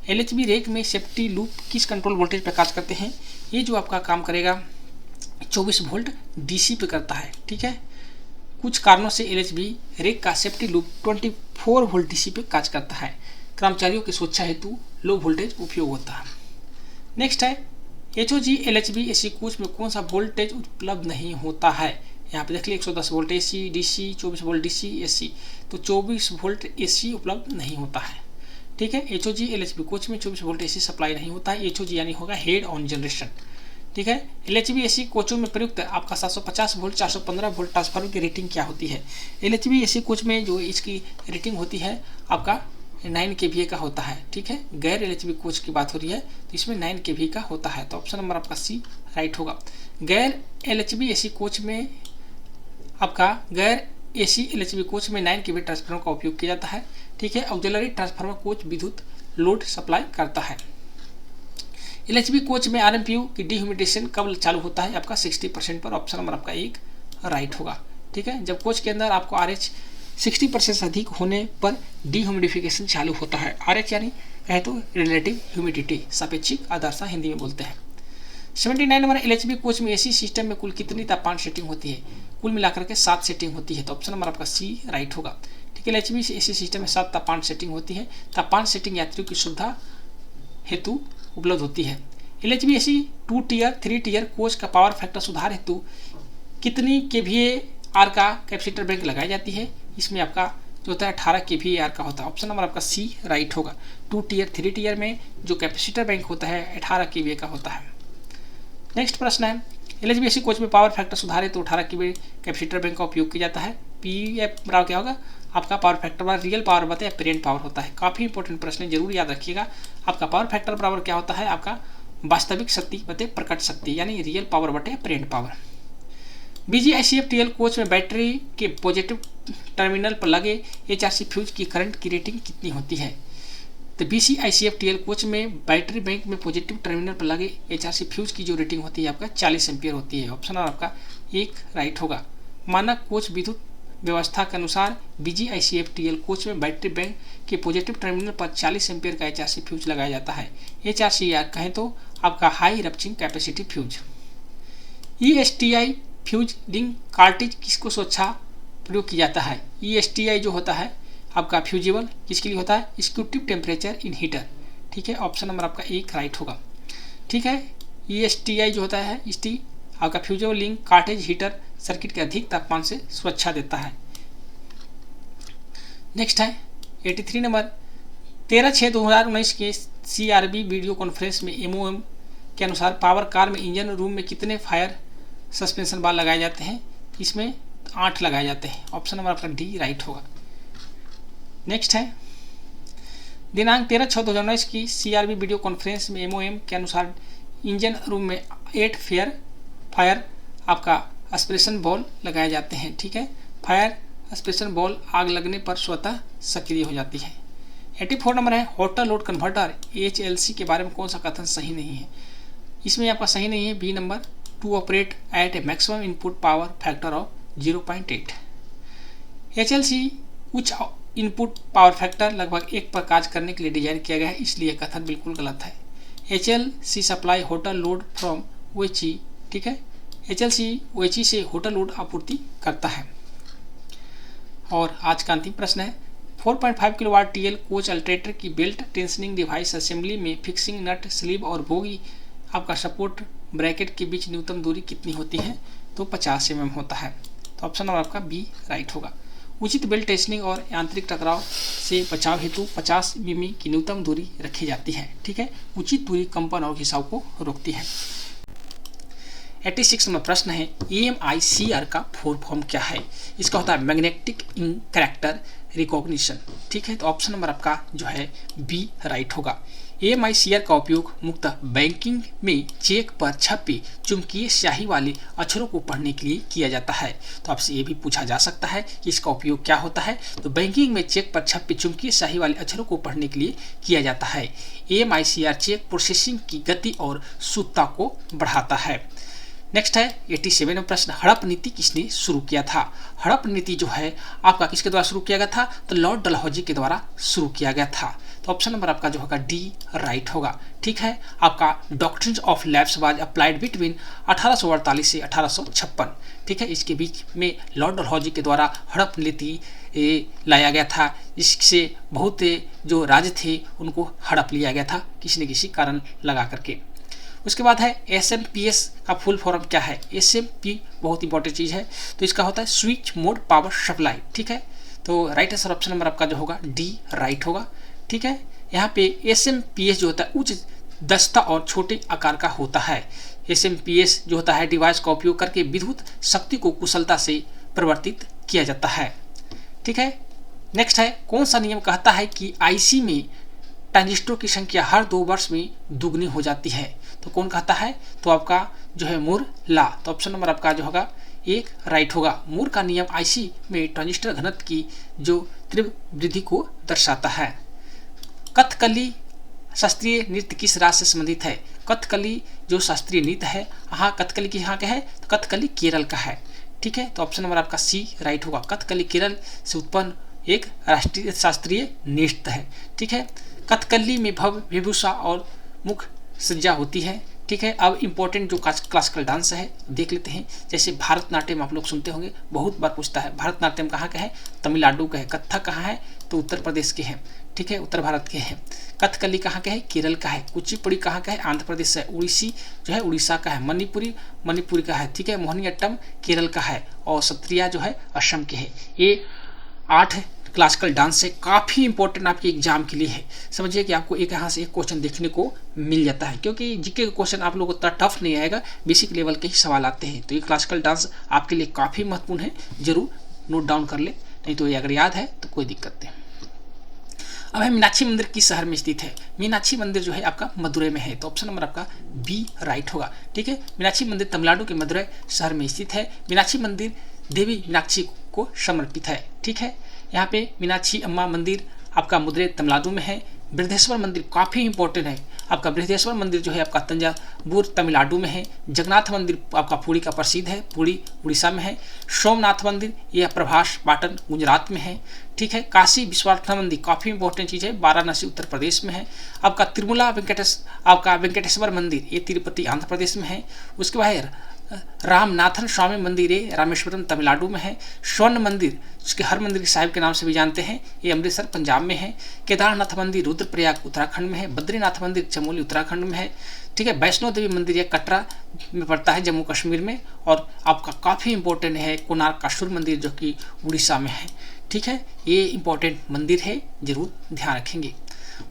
LHB रेक में सेफ्टी लूप किस कंट्रोल वोल्टेज पर कार्य करते हैं। ये जो आपका काम करेगा 24 वोल्ट DC पे करता है, ठीक है। कुछ कारणों से LHB रेक का सेफ्टी लूप 24 वोल्ट DC पे कार्य करता है। कर्मचारियों की सुरक्षा हेतु लो वोल्टेज उपयोग होता है। नेक्स्ट है HOG LHB AC कोच में कौन सा वोल्टेज उपलब्ध नहीं होता है। यहाँ पे देख लिए 110 volt AC DC, 24 volt DC AC, तो 24 वोल्ट AC उपलब्ध नहीं होता है, ठीक है। HOG LHB कोच में 24 वोल्ट AC सप्लाई नहीं होता है। HOG यानी होगा हेड ऑन जनरेशन, ठीक है। LHB AC कोचों में प्रयुक्त आपका 750 वोल्ट 415 वोल्ट ट्रांसफार्मर की रेटिंग क्या होती है। LHB AC कोच में जो इसकी रेटिंग होती है आपका 9 kVA का होता है, ठीक है। गैर LHB कोच की बात हो रही है तो इसमें 9 kVA का होता है। तो ऑप्शन नंबर आपका सी राइट होगा। गैर LHB AC कोच में आपका LHB कोच में 9 kVA ट्रांसफार्मर का उपयोग किया जाता है, ठीक है। ऑक्सिलरी ट्रांसफार्मर कोच विद्युत लोड सप्लाई करता है। LHB कोच में RMPU की डिह्यूमिडिफिकेशन कब चालू होता है आपका 60% पर। ऑप्शन नंबर आपका एक राइट होगा, ठीक है। जब कोच के अंदर आपको RH 60% से अधिक होने पर डिह्यूमिडिफिकेशन चालू होता है। RH यानी कहे तो रिलेटिव ह्यूमिडिटी, सापेक्षिक आर्द्रता हिंदी में बोलते हैं। 79 नंबर LHB कोच में AC सिस्टम में कुल कितनी तापमान सेटिंग होती है। कुल मिलाकर के 7 सेटिंग होती है। तो ऑप्शन नंबर आपका सी राइट होगा, ठीक है। LHB AC सिस्टम में 7 तापमान सेटिंग होती है। तापमान सेटिंग यात्रियों की सुविधा हेतु उपलब्ध होती है। LHB AC 2 tier 3 tier coach का पावर फैक्टर सुधार हेतु कितनी kVAR का कैपेसिटर बैंक लगाई जाती है। इसमें आपका जो होता है 18 kVAR का होता है। ऑप्शन नंबर आपका सी राइट होगा। 2 टियर 3 टियर में जो कैपेसिटर बैंक होता है 18 kVA का होता है। नेक्स्ट प्रश्न है LHB AC कोच में पावर फैक्टर सुधार हेतु 18 kVA कैपेसिटर बैंक का उपयोग किया जाता है। PF बराबर क्या होगा आपका पावर फैक्टर बराबर रियल पावर बटे अपेरेंट पावर होता है। काफ़ी इंपॉर्टेंट प्रश्न है, जरूर याद रखिएगा। आपका पावर फैक्टर बराबर क्या होता है आपका वास्तविक शक्ति बटे प्रकट शक्ति, यानी रियल पावर बटे अपेरेंट पावर। BGICFTL कोच में बैटरी के पॉजिटिव टर्मिनल पर लगे HRC फ्यूज की करंट की रेटिंग कितनी होती है। तो BCICFTL कोच में बैटरी बैंक में पॉजिटिव टर्मिनल पर लगे HRC फ्यूज की जो रेटिंग होती है आपका 40 एम्पियर होती है। ऑप्शन आपका एक राइट होगा। मानक कोच विद्युत व्यवस्था के अनुसार BGICFTL कोच में बैटरी बैंक के पॉजिटिव टर्मिनल पर 40 एम्पियर का HRC फ्यूज लगाया जाता है। HRC या कहें तो आपका high rupturing capacity fuse. ESTI fuse ring cartridge किसको सुरक्षा प्रयोग किया जाता है? ESTI जो होता है आपका फ्यूजिबल किसके लिए होता है? Executive temperature in heater. ठीक है, ऑप्शन नंबर आपका 1 राइट होगा। ठीक है, ESTI जो होता है इस्टी आपका fusible link cartridge heater circuit के अधिक तापमान से सुरक्षा देता है। नेक्स्ट है 83 नंबर 13/6/2019 के CRB वीडियो कॉन्फ्रेंस में MOM के अनुसार पावर कार में इंजन रूम में कितने फायर सस्पेंशन बार लगाए जाते हैं? इसमें 8 लगाए जाते हैं। ऑप्शन नंबर आपका डी राइट होगा। नेक्स्ट है दिनांक 13/6/2019 की CRB वीडियो कॉन्फ्रेंस में MOM के अनुसार इंजन रूम में 8 फायर आपका एस्पिरेशन बॉल लगाए जाते हैं। ठीक है, फायर एस्पिरेशन बॉल आग लगने पर स्वतः सक्रिय हो जाती है। 84 नंबर है होटल लोड कन्वर्टर HLC के बारे में कौन सा कथन सही नहीं है? इसमें आपका सही नहीं है B number, to operate at a maximum input power factor of 0.8। HLC उच्च इनपुट पावर फैक्टर लगभग 1 पर कार्य करने के लिए डिजाइन किया गया है, इसलिए कथन बिल्कुल गलत है। HLC supply hotel load from OHE। ठीक है, HLC OHE से होटल लोड आपूर्ति करता है। और आज का अंतिम प्रश्न है 4.5 किलोवाट TL कोच अल्टरनेटर की बेल्ट टेंशनिंग डिवाइस असेंबली में फिक्सिंग नट स्लीव और बोगी आपका सपोर्ट ब्रैकेट के बीच न्यूनतम दूरी कितनी होती है? तो 50 mm होता है। तो ऑप्शन नंबर आपका बी राइट होगा। उचित बेल्ट टेंशनिंग और यांत्रिक टकराव से बचाव हेतु 50 mm की न्यूनतम दूरी रखी जाती है। ठीक है, उचित दूरी कंपन और घिसाव को रोकती है। 86 नंबर प्रश्न है AMICR का फुल फॉर्म क्या है? इसका होता है मैग्नेटिक कैरेक्टर रिकॉग्निशन। ठीक है, तो ऑप्शन नंबर आपका जो है बी राइट होगा। AMICR का उपयोग मुख्यतः बैंकिंग में चेक पर छपे चुंबकीय स्याही वाले अक्षरों को पढ़ने के लिए किया जाता है। तो आपसे ये भी पूछा जा सकता है कि इसका उपयोग क्या होता है? तो बैंकिंग में चेक पर छपे चुंबकीय स्याही वाले अक्षरों को पढ़ने के लिए किया जाता है। AMICR चेक प्रोसेसिंग की गति और शुद्धता को बढ़ाता है। नेक्स्ट है 87 में प्रश्न हड़प नीति किसने शुरू किया था? हड़प नीति जो है आपका किसके द्वारा शुरू किया गया था? तो लॉर्ड डलहौजी के द्वारा शुरू किया गया था। तो ऑप्शन नंबर आपका जो होगा डी राइट होगा। ठीक है, आपका doctrine of lapse was applied between 1848 से 1856। ठीक है, इसके बीच में लॉर्ड डलहौजी के द्वारा हड़प नीति लाया गया था, जिससे बहुत जो राज्य थे उनको हड़प लिया गया था किसी न किसी कारण लगा करके। उसके बाद है SMP का फुल फॉर्म क्या है? SMP बहुत इंपॉर्टेंट चीज़ है, तो इसका होता है स्विच मोड पावर सप्लाई। ठीक है, तो राइट आंसर ऑप्शन नंबर आपका जो होगा डी राइट होगा। ठीक है, यहाँ पे SMP जो होता है उच्च दक्षता और छोटे आकार का होता है। SMP जो होता है डिवाइस का उपयोग करके विद्युत शक्ति को कुशलता से परिवर्तित किया जाता है। ठीक है, नेक्स्ट है कौन सा नियम कहता है कि IC में ट्रांजिस्टर की संख्या हर 2 वर्ष में दुगनी हो जाती है? तो कौन कहता है? तो आपका जो है मूर ला। तो ऑप्शन नंबर आपका जो होगा 1 राइट होगा। मूर का नियम IC में ट्रांजिस्टर घनत्व की जो तीव्र वृद्धि को दर्शाता है। कथकली शास्त्रीय नृत्य किस राज्य से संबंधित है? कथकली जो शास्त्रीय नृत्य है हाँ कथकली की यहाँ क्या है? तो कथकली केरल का है। ठीक है, तो ऑप्शन नंबर आपका सी राइट होगा। कथकली केरल से उत्पन्न एक राष्ट्रीय शास्त्रीय नृत्य है। ठीक है, कथकली में भव्य वेशभूषा और मुख्य सज्जा होती है। ठीक है, अब इम्पोर्टेंट जो क्लासिकल डांस है देख लेते हैं। जैसे भारतनाट्यम आप लोग सुनते होंगे, बहुत बार पूछता है भारतनाट्यम कहाँ का है? तमिलनाडु का है। कथक कहाँ है? तो उत्तर प्रदेश के हैं। ठीक है, उत्तर भारत के हैं। कथकली कहाँ का है? केरल का है। कुचिपुड़ी कहाँ का है? आंध्र प्रदेश है। उड़ीसी जो है उड़ीसा का है। मणिपुरी का है। ठीक है, मोहिनीअट्टम केरल का है। और सत्रिया जो है असम के है। ये 8 क्लासिकल डांस है, काफ़ी इंपॉर्टेंट आपके एग्जाम के लिए है। समझिए कि आपको एक यहाँ से एक क्वेश्चन देखने को मिल जाता है, क्योंकि जीके का क्वेश्चन आप लोगों को इतना टफ नहीं आएगा, बेसिक लेवल के ही सवाल आते हैं। तो ये क्लासिकल डांस आपके लिए काफ़ी महत्वपूर्ण है, जरूर नोट डाउन कर ले, नहीं तो ये अगर याद है तो कोई दिक्कत नहीं। अब है मीनाक्षी मंदिर किस शहर में स्थित है? मीनाक्षी मंदिर जो है आपका मदुरै में है। तो ऑप्शन नंबर आपका बी राइट होगा। ठीक है, मीनाक्षी मंदिर तमिलनाडु के मदुरै शहर में स्थित है। मीनाक्षी मंदिर देवी मीनाक्षी को समर्पित है। ठीक है, यहाँ पे मीनाक्षी अम्मा मंदिर आपका मदुरै तमिलनाडु में है। बृहदेश्वर मंदिर काफ़ी इंपॉर्टेंट है। आपका बृहदेश्वर मंदिर जो है आपका तंजावुर तमिलनाडु में है। जगन्नाथ मंदिर आपका पुरी का प्रसिद्ध है, पुरी उड़ीसा में है। सोमनाथ मंदिर यह प्रभास पाटन गुजरात में है। ठीक है। काशी विश्वनाथ मंदिर काफ़ी इंपॉर्टेंट चीज़ है, वाराणसी उत्तर प्रदेश में है। आपका तिरुमला वेंकटेश्वर मंदिर ये तिरुपति आंध्र प्रदेश में है। उसके बाद रामनाथन स्वामी मंदिर है रामेश्वरम तमिलनाडु में है। स्वर्ण मंदिर जिसके हर मंदिर साहिब के नाम से भी जानते हैं, ये अमृतसर पंजाब में है। केदारनाथ मंदिर रुद्रप्रयाग उत्तराखंड में है। बद्रीनाथ मंदिर चमोली उत्तराखंड में है। ठीक है। वैष्णो देवी मंदिर ये कटरा में पड़ता है जम्मू कश्मीर में। और आपका काफ़ी इंपॉर्टेंट है कोणार्क का सूर्य मंदिर जो कि उड़ीसा में है। ठीक है। ये इंपॉर्टेंट मंदिर है, जरूर ध्यान रखेंगे।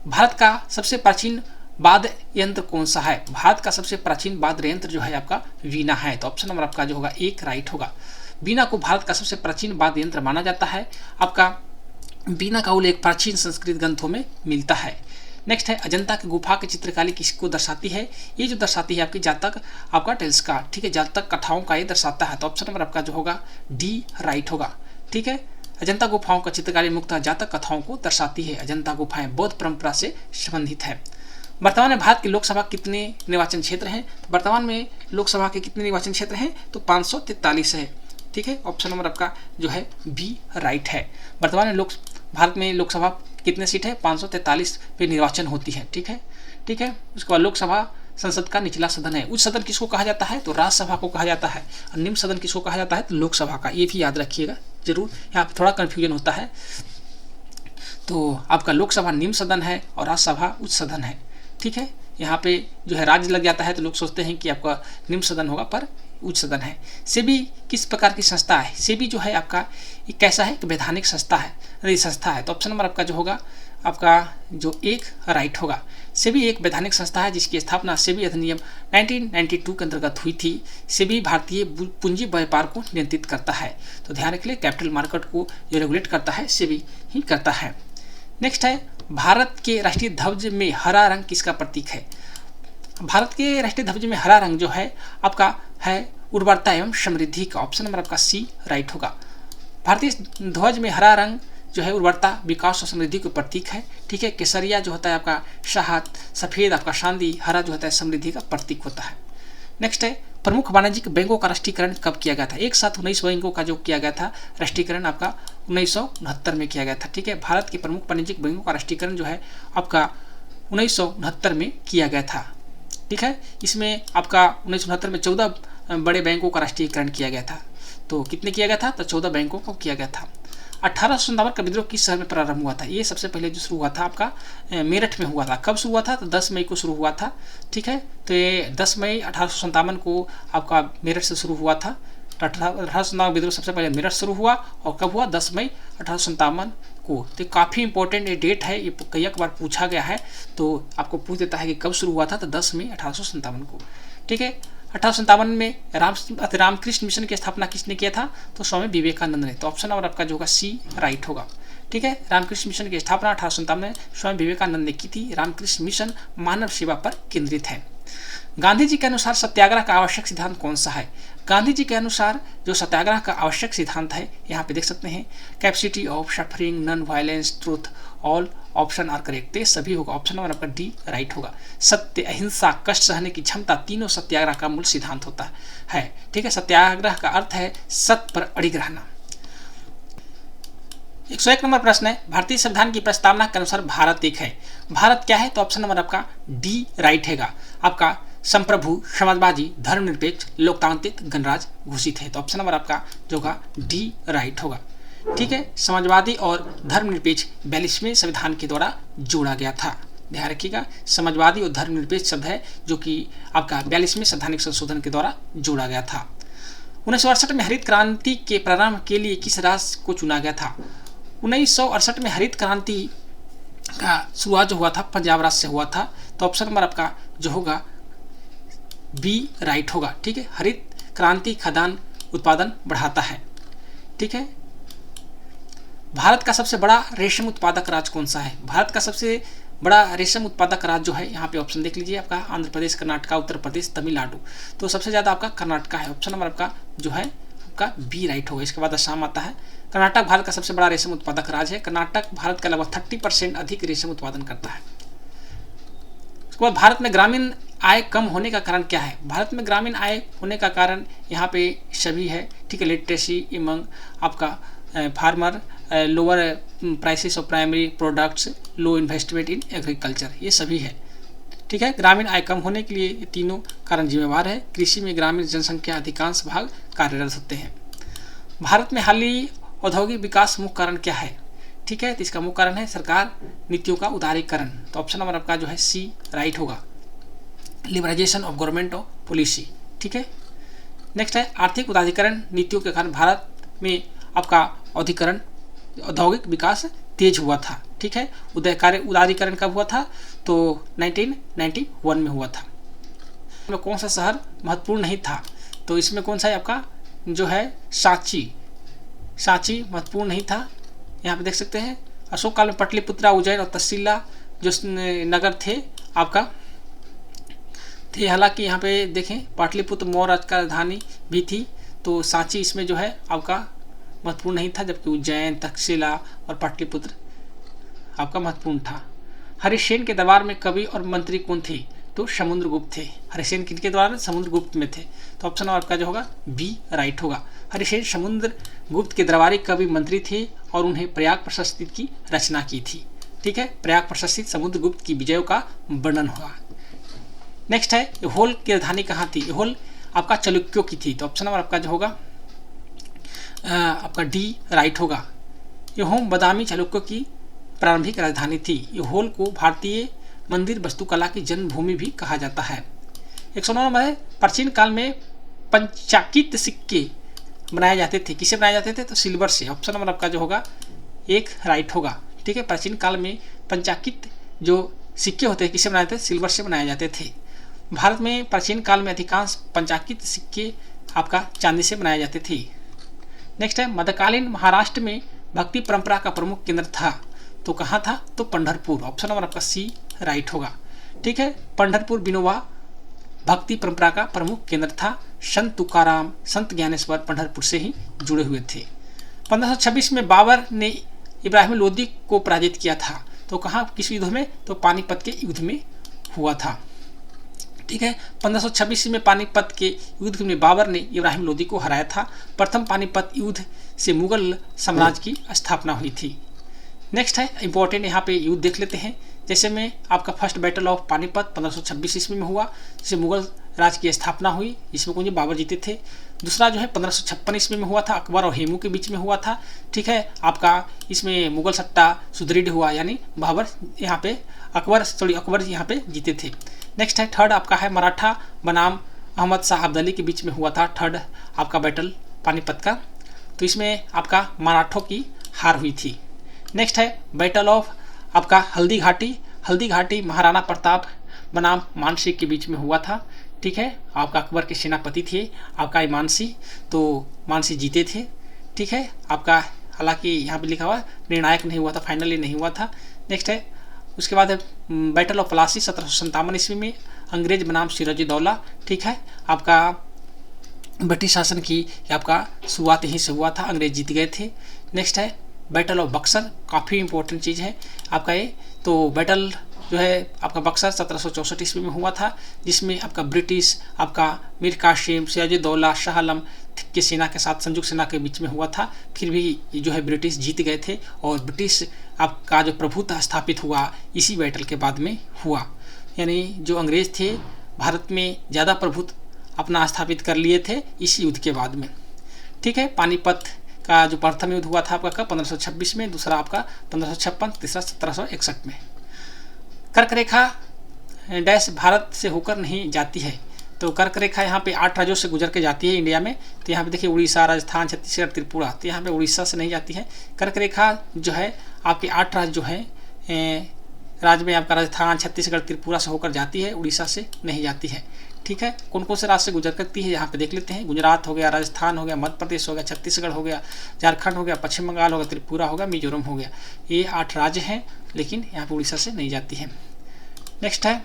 भारत का सबसे प्राचीन वाद्य यंत्र कौन सा है? भारत का सबसे प्राचीन वाद्य यंत्र जो है आपका वीणा है। तो ऑप्शन नंबर आपका जो होगा 1 राइट होगा। वीणा को भारत का सबसे प्राचीन वाद्य यंत्र माना जाता है। आपका वीणा का उल्लेख प्राचीन संस्कृत ग्रंथों में मिलता है। नेक्स्ट है अजंता की गुफा की चित्रकारी किसको दर्शाती है? ये जो दर्शाती है आपकी जातक आपका टेल्स का। ठीक है। जातक कथाओं का ये दर्शाता है। तो ऑप्शन नंबर आपका जो होगा डी राइट होगा। ठीक है। अजंता गुफाओं का चित्रकारी मुख्यतः जातक कथाओं को दर्शाती है। अजंता गुफाएं बौद्ध परंपरा से संबंधित है। वर्तमान में भारत की लोकसभा कितने निर्वाचन क्षेत्र हैं? वर्तमान में लोकसभा के कितने निर्वाचन क्षेत्र हैं? तो 543 है। ठीक है। ऑप्शन नंबर आपका जो है बी राइट है। वर्तमान में भारत में लोकसभा कितने सीट है? 543 पे निर्वाचन होती है। ठीक है। ठीक है। उसके बाद लोकसभा संसद का निचला सदन है। उच्च सदन किसको कहा जाता है? तो राज्यसभा को कहा जाता है। और निम्न सदन किसको कहा जाता है? तो लोकसभा का। ये भी याद रखिएगा जरूर, यहाँ पे थोड़ा कन्फ्यूजन होता है। तो आपका लोकसभा निम्न सदन है और राज्यसभा उच्च सदन है। ठीक है। यहाँ पे जो है राज्य लग जाता है तो लोग सोचते हैं कि आपका निम्न सदन होगा, पर उच्च सदन है। सेबी किस प्रकार की संस्था है? सेबी जो है आपका एक कैसा है? एक वैधानिक संस्था है। तो ऑप्शन नंबर आपका जो होगा आपका जो 1 राइट होगा। सेबी एक वैधानिक संस्था है जिसकी स्थापना सेबी अधिनियम 1992 के अंतर्गत हुई थी। सेबी भारतीय पूंजी व्यापार को नियंत्रित करता है। तो ध्यान रखिए कैपिटल मार्केट को जो रेगुलेट करता है सेबी ही करता है। नेक्स्ट है भारत के राष्ट्रीय ध्वज में हरा रंग किसका प्रतीक है? भारत के राष्ट्रीय ध्वज में हरा रंग जो है आपका है उर्वरता एवं समृद्धि का। ऑप्शन नंबर आपका सी राइट होगा। भारतीय ध्वज में हरा रंग जो है उर्वरता, विकास और समृद्धि का प्रतीक है। ठीक है। केसरिया जो होता है आपका साहस, सफेद आपका शांति, हरा जो होता है समृद्धि का प्रतीक होता है। नेक्स्ट है प्रमुख वाणिज्यिक बैंकों का राष्ट्रीयकरण कब किया गया था? एक साथ 19 बैंकों का जो किया गया था राष्ट्रीयकरण आपका 1969 में किया गया था। ठीक है। भारत के प्रमुख वाणिज्यिक बैंकों का राष्ट्रीयकरण जो है आपका 1969 में किया गया था। ठीक है। इसमें आपका 1969 में 14 बड़े बैंकों का राष्ट्रीयकरण किया गया था। तो कितने किया गया था? तो 14 बैंकों को किया गया था। 1857 का विद्रोह किस शहर में प्रारंभ हुआ था? ये सबसे पहले जो शुरू हुआ था आपका मेरठ में हुआ था। कब शुरू हुआ था? तो 10 मई को शुरू हुआ था। ठीक है। तो ये 10 मई 1857 को आपका मेरठ से शुरू हुआ था। 1857 विद्रोह सबसे पहले मेरठ शुरू हुआ और कब हुआ? 10 मई 1857 को। तो काफ़ी इंपॉर्टेंट ये डेट है, ये कई बार पूछा गया है तो आपको पूछ देता है कि कब शुरू हुआ था। तो 10 मई 1857 को। ठीक है। 1857 में रामकृष्ण मिशन की स्थापना किसने किया था? तो स्वामी विवेकानंद ने। तो ऑप्शन नंबर आपका जो होगा सी राइट होगा। ठीक है। रामकृष्ण मिशन की स्थापना 1857 में स्वामी विवेकानंद ने की थी। रामकृष्ण मिशन मानव सेवा पर केंद्रित है। गांधी जी के अनुसार सत्याग्रह का आवश्यक सिद्धांत कौन सा है? गांधी जी के अनुसार जो सत्याग्रह का आवश्यक सिद्धांत है यहाँ पे देख सकते हैं, capacity of suffering, non violence, truth, all option are correct. सभी होगा। ऑप्शन नंबर आपका डी राइट होगा। सत्य, अहिंसा, कष्ट सहने की क्षमता, तीनों सत्याग्रह का मूल सिद्धांत होता है। ठीक है। सत्याग्रह का अर्थ है सत्य पर अड़िग रहना। 101 नंबर प्रश्न है, भारतीय संविधान की प्रस्तावना के अनुसार भारत एक है। भारत क्या है? तो ऑप्शन नंबर आपका डी राइट हैगा। आपका संप्रभु, समाजवादी, धर्मनिरपेक्ष, लोकतांत्रिक गणराज्य घोषित है। तो ऑप्शन नंबर आपका जो होगा डी राइट होगा। ठीक है। समाजवादी और धर्मनिरपेक्ष 42वें संविधान के द्वारा जोड़ा गया था। ध्यान रखिएगा, समाजवादी और धर्मनिरपेक्ष शब्द है जो कि आपका 42वें संवैधानिक संशोधन के द्वारा जोड़ा गया था। 1968 में हरित क्रांति के प्रारंभ के लिए किस राज्य को चुना गया था? 1968 में हरित क्रांति का शुरुआत जो हुआ था पंजाब राज्य से हुआ था। तो ऑप्शन नंबर आपका जो होगा बी राइट होगा। ठीक है। हरित क्रांति खाद्यान्न उत्पादन बढ़ाता है। ठीक है। भारत का सबसे बड़ा रेशम उत्पादक राज्य कौन सा है? भारत का सबसे बड़ा रेशम उत्पादक राज्य जो है यहाँ पे ऑप्शन देख लीजिए आपका आंध्र प्रदेश, कर्नाटक, उत्तर प्रदेश, तमिलनाडु। तो सबसे ज़्यादा आपका कर्नाटक है। ऑप्शन नंबर आपका जो है आपका बी राइट होगा। इसके बाद असम आता है। कर्नाटक भारत का सबसे बड़ा रेशम उत्पादक राज्य है। कर्नाटक भारत का लगभग 30% अधिक रेशम उत्पादन करता है। उसके बाद भारत में ग्रामीण आय कम होने का कारण क्या है? भारत में ग्रामीण आय होने का कारण यहाँ पे सभी है, ठीक है। लिटरेसी एवं आपका farmer, lower prices of primary products, low investment in agriculture, ये सभी है, ठीक है। ग्रामीण आय कम होने के लिए ये तीनों कारण जिम्मेवार है। कृषि में ग्रामीण जनसंख्या अधिकांश भाग कार्यरत होते हैं। भारत में हालिया औद्योगिक विकास मुख्य कारण क्या है? ठीक है, तो इसका मुख्य कारण है सरकार नीतियों का उदारीकरण। तो ऑप्शन नंबर आपका जो है सी राइट होगा, liberalisation of government of policy, ठीक है। नेक्स्ट है आर्थिक उदारीकरण नीतियों के कारण भारत में आपका औद्योगिक विकास तेज हुआ था, ठीक है। उदारीकरण कब हुआ था? तो 1991 में हुआ था। इसमें कौन सा शहर महत्वपूर्ण नहीं था? तो इसमें कौन सा है आपका जो है सांची महत्वपूर्ण नहीं था। यहाँ पे देख सकते हैं अशोक काल में पटलिपुत्रा, उज्जैन और तक्षशिला जो नगर थे आपका थे। हालांकि यहाँ पे देखें पाटलिपुत्र मौर्य राज्य का राजधानी भी थी, तो सांची इसमें जो है आपका महत्वपूर्ण नहीं था, जबकि उज्जैन, तक्षशिला और पाटलिपुत्र आपका महत्वपूर्ण था। हरिसेन के दरबार में कवि और मंत्री कौन थे? तो समुद्रगुप्त थे। हरिसेन किनके दरबार में? समुद्रगुप्त में थे। तो ऑप्शन आपका जो होगा बी राइट होगा। हरिसेन समुद्रगुप्त के दरबारी कवि मंत्री थे और उन्हें प्रयाग प्रशस्ति की रचना की थी, ठीक है। प्रयाग प्रशस्ति समुद्रगुप्त की विजयों का वर्णन हुआ। नेक्स्ट है ऐहोल की राजधानी कहाँ थी? ऐहोल आपका चालुक्यों की थी। तो ऑप्शन नंबर आपका जो होगा आपका डी राइट होगा। ऐहोल बादामी चालुक्यों की प्रारंभिक राजधानी थी। ऐहोल को भारतीय मंदिर वास्तुकला की जन्मभूमि भी कहा जाता है। 109 नंबर है प्राचीन काल में पंचाकित सिक्के बनाए जाते थे। किससे बनाए जाते थे? तो सिल्वर से। ऑप्शन नंबर आपका जो होगा एक राइट होगा, ठीक है। प्राचीन काल में पंचाकित जो सिक्के होते हैं किससे बनाए जाते थे? सिल्वर से बनाए जाते थे। भारत में प्राचीन काल में अधिकांश पंचाकित सिक्के आपका चांदी से बनाए जाते थे। नेक्स्ट है मध्यकालीन महाराष्ट्र में भक्ति परंपरा का प्रमुख केंद्र था। तो कहाँ था? तो पंढरपुर। ऑप्शन नंबर आपका सी राइट होगा, ठीक है। पंढरपुर विनोबा भक्ति परंपरा का प्रमुख केंद्र था। संत तुकाराम, संत ज्ञानेश्वर पंढरपुर से ही जुड़े हुए थे। 1526 में बाबर ने इब्राहिम लोदी को पराजित किया था। तो कहाँ, किस युद्ध में? तो पानीपत के युद्ध में हुआ था, ठीक है। 1526 में पानीपत के युद्ध में बाबर ने इब्राहिम लोदी को हराया था। प्रथम पानीपत युद्ध से मुगल साम्राज्य की स्थापना हुई थी। नेक्स्ट है इंपॉर्टेंट, यहाँ पे युद्ध देख लेते हैं। जैसे में आपका फर्स्ट बैटल ऑफ पानीपत 1526 ईस्वी में हुआ, जिससे मुगल राज की स्थापना हुई, जिसमें कौन बाबर जीते थे। दूसरा जो है 1556 ईस्वी में हुआ था, अकबर और हेमू के बीच में हुआ था, ठीक है। आपका इसमें मुगल सट्टा सुदृढ़ हुआ, यानी बाबर यहाँ पे अकबर यहाँ पे जीते थे। नेक्स्ट है थर्ड आपका है मराठा बनाम अहमद शाह अब्दाली के बीच में हुआ था थर्ड आपका बैटल पानीपत का। तो इसमें आपका मराठों की हार हुई थी। नेक्स्ट है बैटल ऑफ आपका हल्दी घाटी महाराणा प्रताप बनाम मानसी के बीच में हुआ था, ठीक है। आपका अकबर के सेनापति थे आपका मानसी, तो मानसी जीते थे, ठीक है। आपका हालांकि यहाँ पे लिखा हुआ निर्णायक नहीं हुआ था, फाइनली नहीं हुआ था। नेक्स्ट है उसके बाद बैटल ऑफ प्लासी 1757 ईस्वी में अंग्रेज बनाम सिराजुद्दौला, ठीक है। आपका ब्रिटिश शासन की आपका शुरुआत यहीं से हुआ था, अंग्रेज जीत गए थे। नेक्स्ट है बैटल ऑफ बक्सर, काफ़ी इंपॉर्टेंट चीज़ है आपका ये। तो बैटल जो है आपका बक्सर 1764 ईस्वी में हुआ था, जिसमें आपका ब्रिटिश आपका मीर कासिम, सिराजुद्दौला, शाह आलम के सेना के साथ संयुक्त सेना के बीच में हुआ था। फिर भी जो है ब्रिटिश जीत गए थे और ब्रिटिश आपका जो प्रभुत्व स्थापित हुआ इसी बैटल के बाद में हुआ। यानी जो अंग्रेज थे भारत में ज़्यादा प्रभुत्व अपना स्थापित कर लिए थे इसी युद्ध के बाद में, ठीक है। पानीपत का जो प्रथम युद्ध हुआ था आपका कब? 1526 में, दूसरा आपका 1556, तीसरा 1761 में। कर्क रेखा डैश भारत से होकर नहीं जाती है। तो कर्क रेखा यहाँ पे 8 राज्यों से गुजर के जाती है इंडिया में। तो यहाँ पे देखिए उड़ीसा, राजस्थान, छत्तीसगढ़, त्रिपुरा। तो यहाँ पे उड़ीसा से नहीं जाती है। कर्क रेखा जो है आपके 8 राज्य जो है राज्य में आपका राजस्थान, छत्तीसगढ़, त्रिपुरा से होकर जाती है, उड़ीसा से नहीं जाती है, ठीक है। कौन कौन से राज्य से गुजर करती है यहाँ पे देख लेते हैं। गुजरात हो गया, राजस्थान हो गया, मध्य प्रदेश हो गया, छत्तीसगढ़ हो गया, झारखंड हो गया, पश्चिम बंगाल हो गया, त्रिपुरा हो गया, मिजोरम हो गया। ये 8 राज्य हैं, लेकिन यहाँ पे उड़ीसा से नहीं जाती है। नेक्स्ट है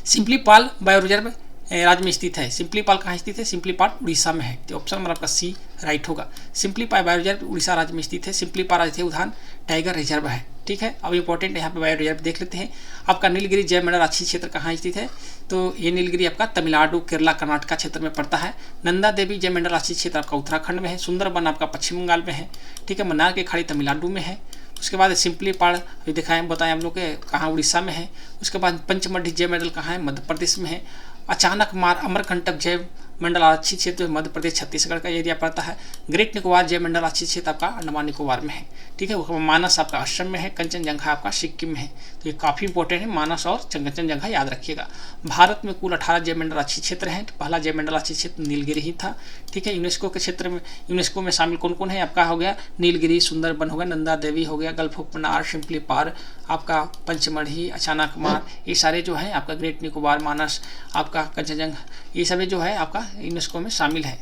सिंपली पाल बायो रिजर्व राज्य में स्थित है। सिंपलीपाल कहाँ स्थित है? सिंपलीपाल उड़ीसा में है। तो ऑप्शन नंबर आपका सी राइट होगा। सिंपलीपाल बायो रिजर्व उड़ीसा राज्य में स्थित है। सिंपलीपाल राष्ट्रीय उद्यान टाइगर रिजर्व है। ठीक है, अब इंपॉर्टेंट यहाँ पे बायो रिजर्व देख लेते हैं। आपका नीलगिरी जैव मंडल राष्ट्रीय क्षेत्र कहाँ स्थित है? तो ये नीलगिरी आपका तमिलनाडु, केरला, कर्नाटक क्षेत्र में पड़ता है। नंदा देवी जैव मंडल राष्ट्रीय क्षेत्र आपका उत्तराखंड में है। सुंदरबन आपका पश्चिम बंगाल में है। ठीक है, मन्नार की खाड़ी तमिलनाडु में है। उसके बाद सिंपलीपाल दिखाएं बताएं हम लोग के कहाँ उड़ीसा में है। उसके बाद पंचमढ़ी जैव मंडल कहाँ है? मध्य प्रदेश में है। अचानक मार अमरकंटक जैव मंडल आरक्षित क्षेत्र मध्य प्रदेश छत्तीसगढ़ का एरिया पड़ता है। ग्रेट निकोबार जैव मंडल आरक्षित क्षेत्र आपका अंडमान निकोबार में है। ठीक है, मानस आपका असम में है। कंचनजंगा आपका सिक्किम में है। तो ये काफ़ी इंपॉर्टेंट है, मानस और कंचनजंगा याद रखिएगा। भारत में कुल 18 जैव मंडल आरक्षित क्षेत्र हैं। तो पहला जैव मंडल आरक्षित क्षेत्र नीलगिरी ही था। ठीक है, यूनेस्को के क्षेत्र में यूनेस्को में शामिल कौन कौन है? आपका हो गया नीलगिरी, सुंदरबन हो गया, नंदा देवी हो गया, गल्फ ऑफ मन्नार, सिंपलीपाल, आपका पंचमढ़ी, अचानक मार, ये सारे जो है आपका ग्रेट निकोबार, मानस, आपका कंचनजंगा, ये सभी जो है आपका यूनेस्को में शामिल है।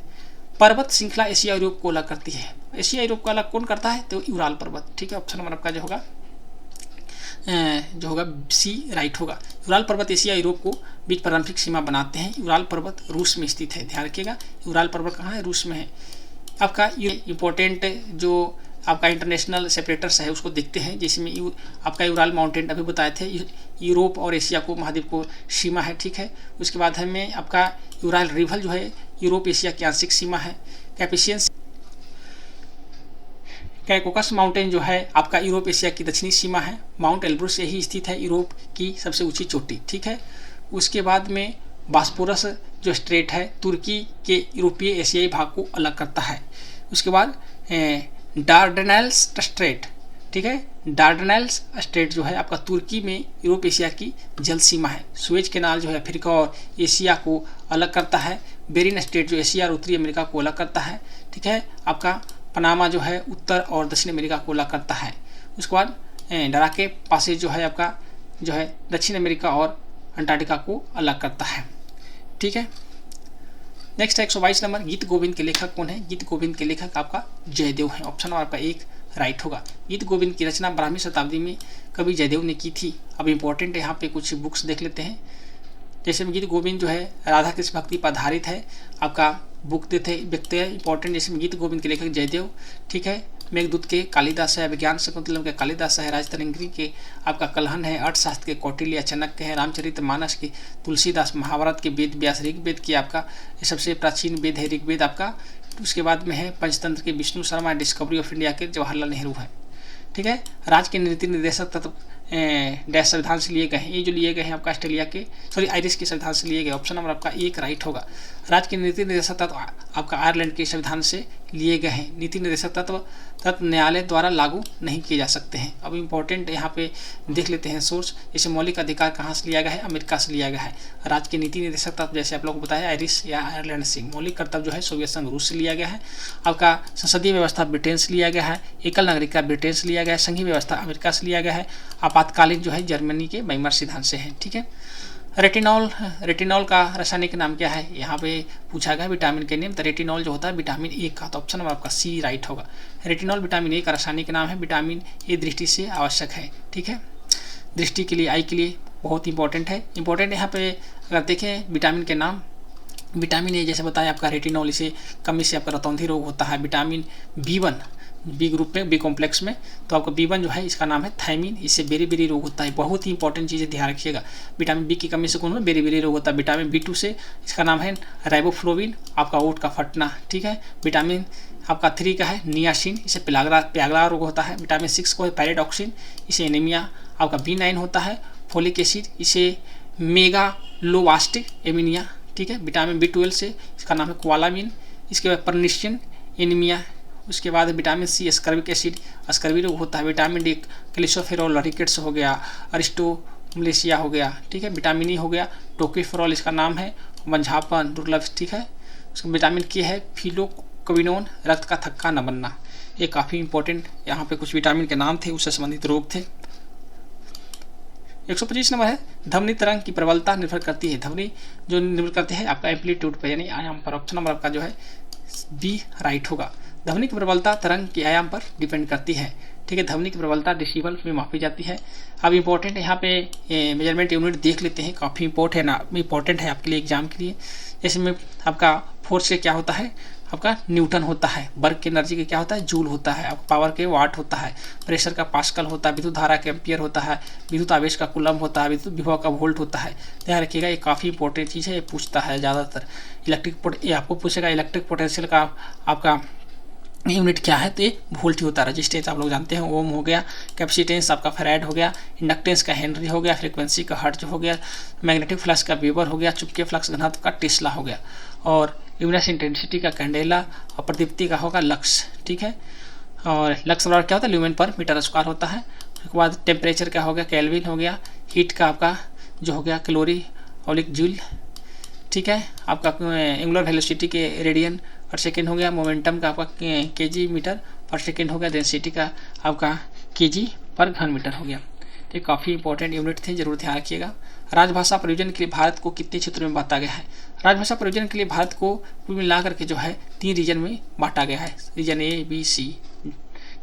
पर्वत श्रृंखला एशिया यूरोप को अलग करती है। एशिया यूरोप को अलग कौन करता है? तो यूराल पर्वत। ठीक है, ऑप्शन नंबर आपका जो होगा सी राइट होगा। यूराल पर्वत एशिया यूरोप को बीच पारंपरिक सीमा बनाते हैं। यूराल पर्वत रूस में स्थित है, ध्यान रखिएगा। यूराल पर्वत कहाँ है? रूस में है। आपका इम्पोर्टेंट जो आपका इंटरनेशनल सेपरेटर्स है उसको देखते हैं, जिसमें आपका यूराल माउंटेन अभी बताए थे, यूरोप और एशिया को महाद्वीप को सीमा है। ठीक है, उसके बाद हमें आपका यूराल रिवर जो है यूरोप एशिया की आंशिक सीमा है। कैपिशियंस कैकोकस माउंटेन जो है आपका यूरोप एशिया की दक्षिणी सीमा है। माउंट एल्ब्रुस यही स्थित है यूरोप की सबसे ऊंची चोटी। ठीक है, उसके बाद में बास्पोरस जो स्ट्रेट है तुर्की के यूरोपीय एशियाई भाग को अलग करता है। उसके बाद डार्डनेल्स स्ट्रेट। ठीक है, डार्डनेल्स स्ट्रेट जो है आपका तुर्की में यूरोप एशिया की जल सीमा है। सुएज कैनाल जो है अफ्रीका और एशिया को अलग करता है। बेरिन स्ट्रेट जो एशिया और उत्तरी अमेरिका को अलग करता है। ठीक है, आपका पनामा जो है उत्तर और दक्षिण अमेरिका को अलग करता है। उसके बाद डराके पासेज जो है आपका जो है दक्षिण अमेरिका और अंटार्कटिका को अलग करता है। ठीक है, नेक्स्ट है 122 नंबर। गीत गोविंद के लेखक कौन है? गीत गोविंद के लेखक आपका जयदेव है। ऑप्शन नंबर आपका एक राइट होगा। गीत गोविंद की रचना 12वीं शताब्दी में कवि जयदेव ने की थी। अब इंपॉर्टेंट है यहाँ पे कुछ बुक्स देख लेते हैं। जैसे गीत गोविंद जो है राधा कृष्ण भक्ति पर आधारित है। आपका बुक देते व्यक्ति है इंपॉर्टेंट, जैसे गीत गोविंद के लेखक जयदेव। ठीक है, मेघदूत के कालिदास है, विज्ञान शकुंतलम के कालिदास है, राजतरंगिणी के आपका कल्हण है, अर्थशास्त्र के कौटिल्य चाणक्य है, रामचरितमानस के तुलसीदास, महाभारत के वेद व्यास, ऋग्वेद की आपका सबसे प्राचीन वेद है ऋग्वेद आपका। उसके बाद में है पंचतंत्र के Vishnu Sharma, discovery of India के जवाहरलाल नेहरू है। ठीक है, राज्य के नीति निर्देशक तत्व डैश संविधान से लिए गए हैं। ये जो लिए गए हैं आपका ऑस्ट्रेलिया के आयरिश के संविधान से लिए गए। ऑप्शन नंबर आपका एक राइट होगा। राज्य के नीति निर्देशक तत्व आपका आयरलैंड के संविधान से लिए गए हैं। नीति निर्देशक तत्व न्यायालय द्वारा लागू नहीं किए जा सकते हैं। अब इंपॉर्टेंट यहाँ पे देख लेते हैं सोर्स। जैसे मौलिक अधिकार कहाँ से लिया गया है? अमेरिका से लिया गया है। राज्य के नीति निर्देशक तत्व जैसे आप लोग को बताया आयरिश या आयरलैंड से। मौलिक कर्तव्य जो है सोवियत संघ रूस से लिया गया है। आपका संसदीय व्यवस्था ब्रिटेन से लिया गया है। एकल नागरिकता ब्रिटेन से लिया गया है। संघीय व्यवस्था अमेरिका से लिया गया है। आपातकालीन जो है जर्मनी के वेइमर सिद्धांत से है। ठीक है, रेटिनॉल का रासायनिक नाम क्या है? यहाँ पे पूछा गया विटामिन के नेम। तो रेटिनॉल जो होता है विटामिन ए का। तो ऑप्शन नंबर आपका सी राइट होगा। रेटिनॉल विटामिन ए का रासायनिक नाम है। विटामिन ए दृष्टि से आवश्यक है। ठीक है, दृष्टि के लिए, आई के लिए बहुत इंपॉर्टेंट है। इंपॉर्टेंट यहाँ पे अगर देखें विटामिन के नाम, विटामिन ए जैसे बताया आपका रेटिनॉल, इसे कमी से आपका रतौंधी रोग होता है। विटामिन B1 बी ग्रुप में, बी कॉम्प्लेक्स में, तो आपका B1 जो है इसका नाम है थायमिन। इससे बेरी रोग होता है। बहुत ही इंपॉर्टेंट चीज़ें ध्यान रखिएगा। विटामिन बी की कमी से कौन है? बेरी रोग होता है। विटामिन B2 से इसका नाम है राइबोफ्लोविन, आपका ओट का फटना। ठीक है, विटामिन आपका 3 का है नियासिन, इसे प्यागला रोग होता है। विटामिन 6 को है पैराडॉक्सिन, इसे एनीमिया। आपका B9 होता है फोलिक एसिड, इसे मेगालोब्लास्टिक एनीमिया। ठीक है, विटामिन B12 से इसका नाम है क्वालामिन। इसके बाद परनिशियन एनीमिया। उसके बाद विटामिन C स्कर्विक एसिड, स्कर्वी रोग होता है। विटामिन D क्लिसोफेरॉल रिकेट्स हो गया, अरिस्टोमलेशिया हो गया। ठीक है, विटामिन E हो गया टोकोफेरॉल, इसका नाम है मंझापन दुर्लभ। ठीक है, उसका विटामिन K है फिलोक्विनोन, रक्त का थक्का न बनना। ये काफ़ी इंपॉर्टेंट यहाँ पे कुछ विटामिन के नाम थे, उससे संबंधित रोग थे। 125 नंबर है। ध्वनि तरंग की प्रबलता निर्भर करती है। ध्वनि जो निर्भर करते हैं आपका एम्पलीट्यूड पर यानी आयाम पर। ऑप्शन नंबर आपका जो है बी राइट होगा। ध्वनि की प्रबलता तरंग के आयाम पर डिपेंड करती है। ठीक है, ध्वनि की प्रबलता डेसिबल में मापी जाती है। अब इम्पोर्टेंट है यहाँ पे मेजरमेंट यूनिट देख लेते हैं, काफ़ी इंपॉर्टेंट है आपके लिए एग्जाम के लिए। जैसे में आपका फोर्स के क्या होता है, आपका न्यूटन होता है, वर्क की एनर्जी के क्या होता है, जूल होता है, आपका पावर के वाट होता है, प्रेशर का पास्कल होता है, विद्युत धारा के एम्पियर होता है, विद्युत आवेश का कूलम होता है, विद्युत विभव का वोल्ट होता है। ध्यान रखिएगा, ये काफ़ी इंपॉर्टेंट चीज़ है, ये पूछता है ज़्यादातर। ये आपको पूछेगा इलेक्ट्रिक पोटेंशियल का आपका यूनिट क्या है, तो ये वोल्ट ही होता है। रजिस्टेंस आप लोग जानते हैं, ओम हो गया, कैपेसिटेंस आपका फैराड हो गया, इंडक्टेंस का हेनरी हो गया, फ्रीक्वेंसी का हर्ट्ज हो गया, मैग्नेटिक फ्लक्स का वेबर हो गया, चुंबकीय फ्लक्स घनत्व का टेस्ला हो गया, और ल्यूमिनस इंटेंसिटी का कैंडेला, और प्रदीप्ति का होगा लक्स। ठीक है, और लक्स बराबर क्या होता है, ल्यूमेन पर मीटर स्क्वायर होता है। उसके बाद टेम्परेचर का हो गया, केल्विन हो गया, हीट का आपका जो हो गया कैलोरी ऑलिक जूल। ठीक है, आपका एंगुलर वेलोसिटी के रेडियन पर सेकेंड हो गया, मोमेंटम का आपका केजी मीटर पर सेकेंड हो गया, डेंसिटी का आपका केजी पर घन मीटर हो गया। तो काफ़ी इंपॉर्टेंट यूनिट थे, जरूर ध्यान रखिएगा। राजभाषा प्रयोजन के लिए भारत को कितने क्षेत्रों में बांटा गया है? राजभाषा प्रयोजन के लिए भारत को कुल मिला करके जो है 3 रीजन में बांटा गया है, रीजन ए बी सी।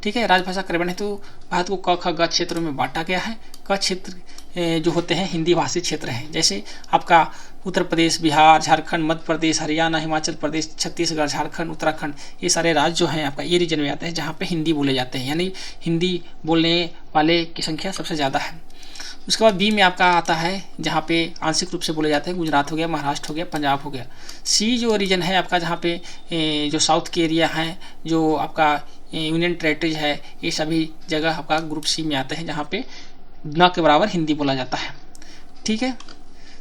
ठीक है, राजभाषा क्रियान्वयन हेतु भारत को क ख ग क्षेत्रों में बांटा गया है। क क्षेत्र जो होते हैं हिंदी भाषी क्षेत्र हैं, जैसे आपका उत्तर प्रदेश, बिहार, झारखंड, मध्य प्रदेश, हरियाणा, हिमाचल प्रदेश, छत्तीसगढ़, झारखंड, उत्तराखंड, ये सारे राज्य जो हैं आपका ये रीजन में आते हैं जहाँ पे हिंदी बोले जाते हैं, यानी हिंदी बोलने वाले की संख्या सबसे ज़्यादा है। उसके बाद बी में आपका आता है जहाँ पे आंशिक रूप से बोले जाते हैं, गुजरात हो गया, महाराष्ट्र हो गया, पंजाब हो गया। सी जो रीजन है आपका जहाँ पे जो साउथ के एरिया है, जो आपका यूनियन टेरेटरीज है, ये सभी जगह आपका ग्रुप सी में आते हैं जहाँ पे न के बराबर हिंदी बोला जाता है। ठीक है,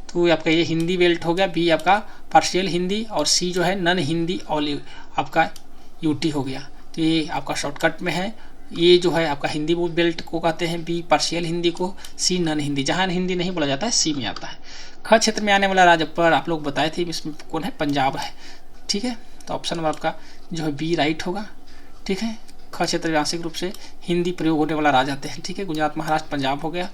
तो आपका ये हिंदी बेल्ट हो गया, बी आपका पार्शियल हिंदी, और सी जो है नन हिंदी ऑलिव आपका यूटी हो गया। तो ये आपका शॉर्टकट में है, ये जो है आपका हिंदी बेल्ट को कहते हैं, बी पार्शियल हिंदी को, सी नन हिंदी। जहाँ हिंदी नहीं बोला जाता है सी में आता है। ख क्षेत्र में आने वाला राज्य पर आप लोग बताए थे, इसमें कौन है, पंजाब है। ठीक है, तो ऑप्शन नंबर आपका जो है बी राइट होगा। ठीक है, ख क्षेत्र आंशिक रूप से हिंदी प्रयोग होने वाला राज्य आते हैं। ठीक है, गुजरात, महाराष्ट्र, पंजाब हो गया।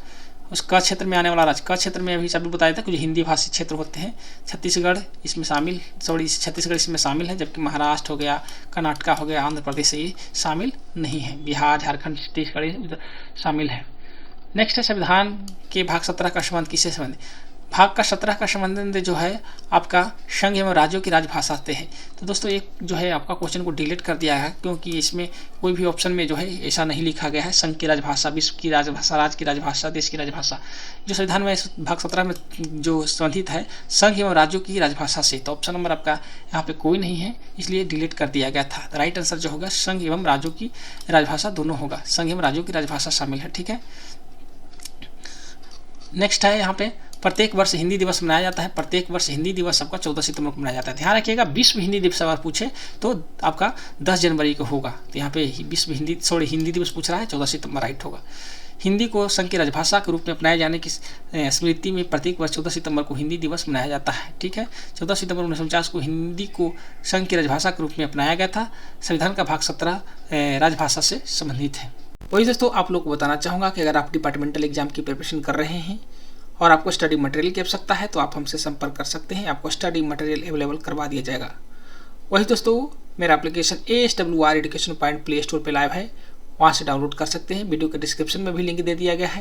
उस क क्षेत्र में आने वाला राज्य, क क्षेत्र में अभी सभी बताया था कुछ हिंदी भाषी क्षेत्र होते हैं। छत्तीसगढ़ इसमें शामिल, छत्तीसगढ़ इसमें शामिल है, जबकि महाराष्ट्र हो गया, कर्नाटक हो गया, आंध्र प्रदेश ये शामिल नहीं है, बिहार, झारखंड, छत्तीसगढ़ शामिल है। नेक्स्ट है संविधान के भाग 17 का संबंध किससे संबंधित? भाग का 17 का संबंध जो है आपका संघ एवं राज्यों की राजभाषा से है। तो दोस्तों एक जो है आपका क्वेश्चन को डिलीट कर दिया है, क्योंकि इसमें कोई भी ऑप्शन में जो है ऐसा नहीं लिखा गया है संघ की राजभाषा, विश्व की राजभाषा, राज्य की राजभाषा, देश की राजभाषा। जो संविधान में भाग 17 में जो संबंधित है संघ एवं राज्यों की राजभाषा से, तो ऑप्शन नंबर आपका यहाँ पे कोई नहीं है, इसलिए डिलीट कर दिया गया था। राइट आंसर जो होगा संघ एवं राज्यों की राजभाषा दोनों होगा, संघ एवं राज्यों की राजभाषा शामिल है। ठीक है, नेक्स्ट है यहाँ पे प्रत्येक वर्ष हिंदी दिवस मनाया जाता है। प्रत्येक वर्ष हिंदी दिवस आपका 14 सितंबर को मनाया जाता है। ध्यान रखिएगा, विश्व हिंदी दिवस अगर पूछे तो आपका 10 जनवरी को होगा। तो यहाँ पे विश्व हिंदी दिवस पूछ रहा है, 14 सितंबर राइट होगा। हिंदी को संघ की राजभाषा के रूप में अपनाए जाने की स्मृति में प्रत्येक वर्ष 14 सितंबर को हिंदी दिवस मनाया जाता है। ठीक है, 14 सितंबर 1949 को हिंदी को संघ की राजभाषा के रूप में अपनाया गया था। संविधान का भाग 17 राजभाषा से संबंधित है। वही दोस्तों आप लोग को बताना चाहूँगा कि अगर आप डिपार्टमेंटल एग्जाम की प्रिपरेशन कर रहे हैं और आपको स्टडी मटेरियल की आवश्यकता है तो आप हमसे संपर्क कर सकते हैं, आपको स्टडी मटेरियल अवेलेबल करवा दिया जाएगा। वही दोस्तों मेरा application ASWR education point play store पर लाइव है, वहाँ से डाउनलोड कर सकते हैं। वीडियो के डिस्क्रिप्शन में भी लिंक दे दिया गया है,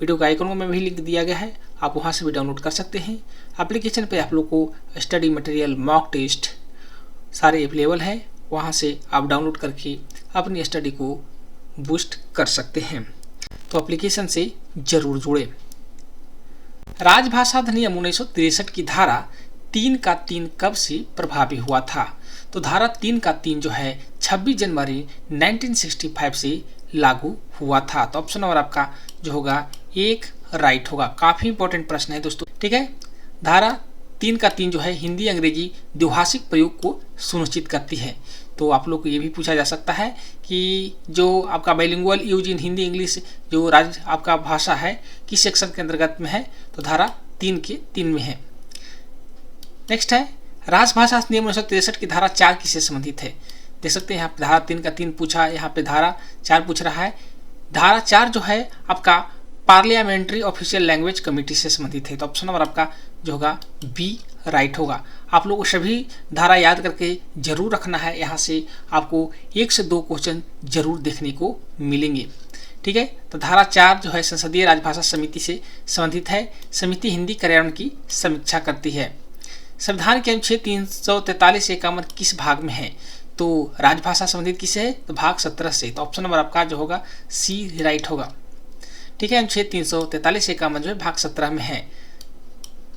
वीडियो के आइकन में भी लिंक दिया गया है, आप वहाँ से भी डाउनलोड कर सकते हैं। एप्लीकेशन पर आप लोग को स्टडी मटेरियल, मॉक टेस्ट सारे अवेलेबल है, वहाँ से आप डाउनलोड करके अपनी स्टडी को बूस्ट कर सकते हैं। तो एप्लीकेशन से जरूर जुड़े। राजभाषा अधिनियम 1963 की धारा 3 का 3 कब से प्रभावी हुआ था? तो धारा 3 का 3 जो है 26 जनवरी 1965 से लागू हुआ था। तो ऑप्शन नंबर आपका जो होगा 1 राइट होगा। काफी इंपॉर्टेंट प्रश्न है दोस्तों। ठीक है, धारा 3 का 3 जो है हिंदी अंग्रेजी द्विभाषिक प्रयोग को सुनिश्चित करती है। तो आप लोग को ये भी पूछा जा सकता है कि जो आपका bilingual use in Hindi English जो राज्य आपका भाषा है किस सेक्शन के अंतर्गत में है? तो धारा 3 के 3 में है। नेक्स्ट है राजभाषा अधिनियम 1963 की धारा 4 किससे संबंधित है? देख सकते हैं यहाँ पे धारा 3 का 3 पूछा, यहाँ पे धारा 4 पूछ रहा है। धारा 4 जो है आपका पार्लियामेंट्री ऑफिशियल लैंग्वेज कमेटी से संबंधित है। तो ऑप्शन नंबर आपका जो होगा बी राइट होगा। आप लोगों को सभी धारा याद करके जरूर रखना है, यहाँ से आपको 1 से 2 क्वेश्चन जरूर देखने को मिलेंगे। ठीक है, तो धारा 4 जो है संसदीय राजभाषा समिति से संबंधित है। समिति हिंदी कार्यान्वयन की समीक्षा करती है। संविधान के अनुच्छेद 343-51 किस भाग में है? तो राजभाषा संबंधित किसे है? तो भाग 17 से। तो ऑप्शन नंबर आपका जो होगा सी राइट होगा। ठीक है, अनुच्छेद 343-51 जो है भाग 17 में है।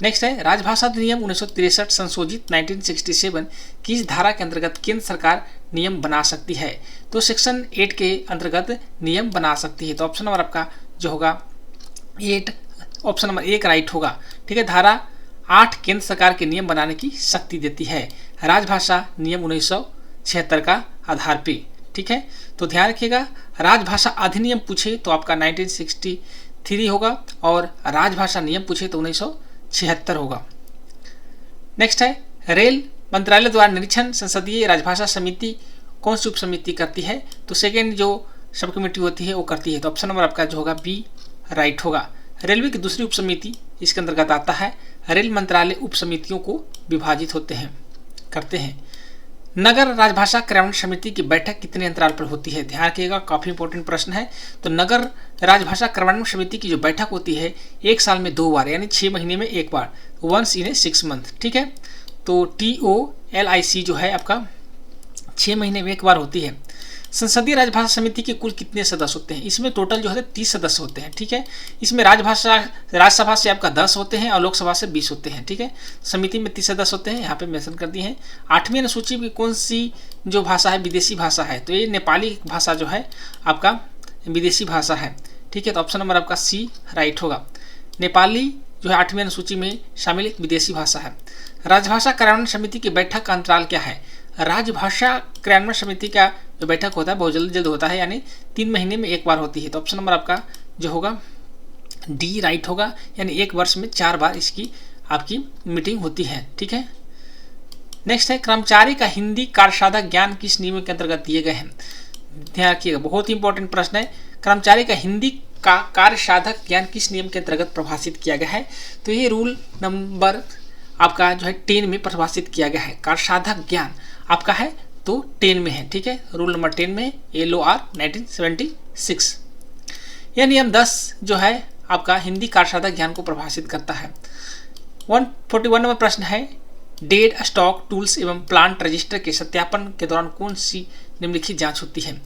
नेक्स्ट है राजभाषा अधिनियम 1963 संशोधित 1967 किस धारा के अंतर्गत केंद्र सरकार नियम बना सकती है? तो सेक्शन 8 के अंतर्गत नियम बना सकती है। तो ऑप्शन नंबर आपका जो होगा 8, ऑप्शन नंबर 1 राइट होगा। ठीक है, धारा 8 केंद्र सरकार के नियम बनाने की शक्ति देती है राजभाषा नियम 1976 का आधार पे। ठीक है, तो ध्यान रखिएगा, राजभाषा अधिनियम पूछे तो आपका 1963 होगा और राजभाषा नियम पूछे तो 1976 होगा। नेक्स्ट है रेल मंत्रालय द्वारा निरीक्षण संसदीय राजभाषा समिति कौन सी उप समिति करती है? तो सेकेंड जो सब कमेटी होती है वो करती है। तो ऑप्शन नंबर आपका जो होगा बी राइट होगा। रेलवे की दूसरी उप समिति इसके अंतर्गत आता है। रेल मंत्रालय उप समितियों को विभाजित करते हैं। नगर राजभाषा कार्यान्वयन समिति की बैठक कितने अंतराल पर होती है? ध्यान रखिएगा, काफी इंपॉर्टेंट प्रश्न है। तो नगर राजभाषा कार्यान्वयन समिति की जो बैठक होती है 1 साल में 2 बार, यानी 6 महीने में 1 बार, वंस इन ए 6 मंथ। ठीक है, तो TOLIC जो है आपका 6 महीने में 1 बार होती है। संसदीय राजभाषा समिति के कुल कितने सदस्य होते हैं? इसमें टोटल जो है 30 सदस्य होते हैं। ठीक है, इसमें राज्यसभा से आपका 10 होते हैं और लोकसभा से 20 होते हैं। ठीक है, समिति में 30 सदस्य होते हैं, यहाँ पे मेंशन कर दिए हैं। 8वीं अनुसूची में कौन सी जो भाषा है विदेशी भाषा है? तो ये नेपाली भाषा जो है आपका विदेशी भाषा है। ठीक है, तो ऑप्शन नंबर आपका सी राइट होगा। नेपाली जो है 8वीं अनुसूची में शामिल एक विदेशी भाषा है। राजभाषा कार्यान्वयन समिति की बैठक का अंतराल क्या है? राजभाषा कार्यान्वयन समिति का जो बैठक होता है बहुत जल्द होता है, यानी 3 महीने में 1 बार होती है। तो ऑप्शन नंबर आपका जो होगा डी राइट होगा, यानी 1 वर्ष में 4 बार इसकी आपकी मीटिंग होती है। ठीक है, नेक्स्ट है कर्मचारी का हिंदी कार्यसाधक ज्ञान किस नियम के अंतर्गत दिए गए हैं? ध्यान रखिएगा, बहुत ही इंपॉर्टेंट प्रश्न है। कर्मचारी का हिंदी का कार्यसाधक ज्ञान किस नियम के अंतर्गत प्रभाषित किया गया है? तो ये रूल नंबर आपका जो है 10 में परिभाषित किया गया है। कार्यसाधक ज्ञान आपका है तो 10 में है। ठीक है, रूल नंबर 10 में LOR 1976। यह नियम 10 जो है आपका हिंदी कार्यसाधक ज्ञान को प्रभाषित करता है। 141 नंबर प्रश्न है डेड स्टॉक टूल्स एवं प्लांट रजिस्टर के सत्यापन के दौरान कौन सी निम्नलिखित जांच होती है?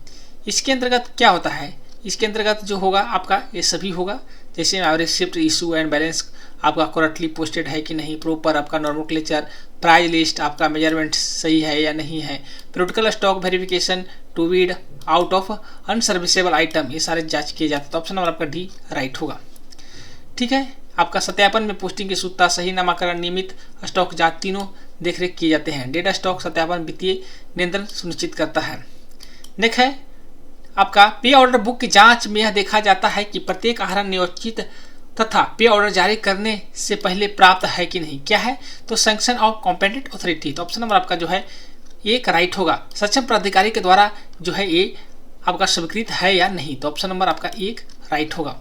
इसके अंतर्गत क्या होता है? इसके अंतर्गत जो होगा आपका ये सभी होगा, जैसे average shift issue and balance आपका करेक्टली पोस्टेड है कि नहीं, प्रॉपर आपका नॉमेनक्लेचर, प्राइस लिस्ट आपका मेजरमेंट सही है या नहीं है, periodical stock verification to weed out of unserviceable item, ये सारे जांच किए जाते हैं। तो ऑप्शन नंबर आपका डी राइट होगा। ठीक है, आपका सत्यापन में पोस्टिंग की शुद्धता, सही नामाकरण, नियमित स्टॉक जांच तीनों देखरेख किए जाते हैं। डेटा स्टॉक सत्यापन वित्तीय नियंत्रण सुनिश्चित करता है। नेक्स्ट है आपका पे ऑर्डर बुक की जांच में यह देखा जाता है कि प्रत्येक आहरण नियोजित तथा पे ऑर्डर जारी करने से पहले प्राप्त है कि नहीं। क्या है? तो सैंक्शन ऑफ कॉम्पिटेंट अथॉरिटी। तो ऑप्शन नंबर आपका जो है एक राइट होगा। सक्षम प्राधिकारी के द्वारा जो है ये आपका स्वीकृत है या नहीं। तो ऑप्शन नंबर आपका एक राइट होगा।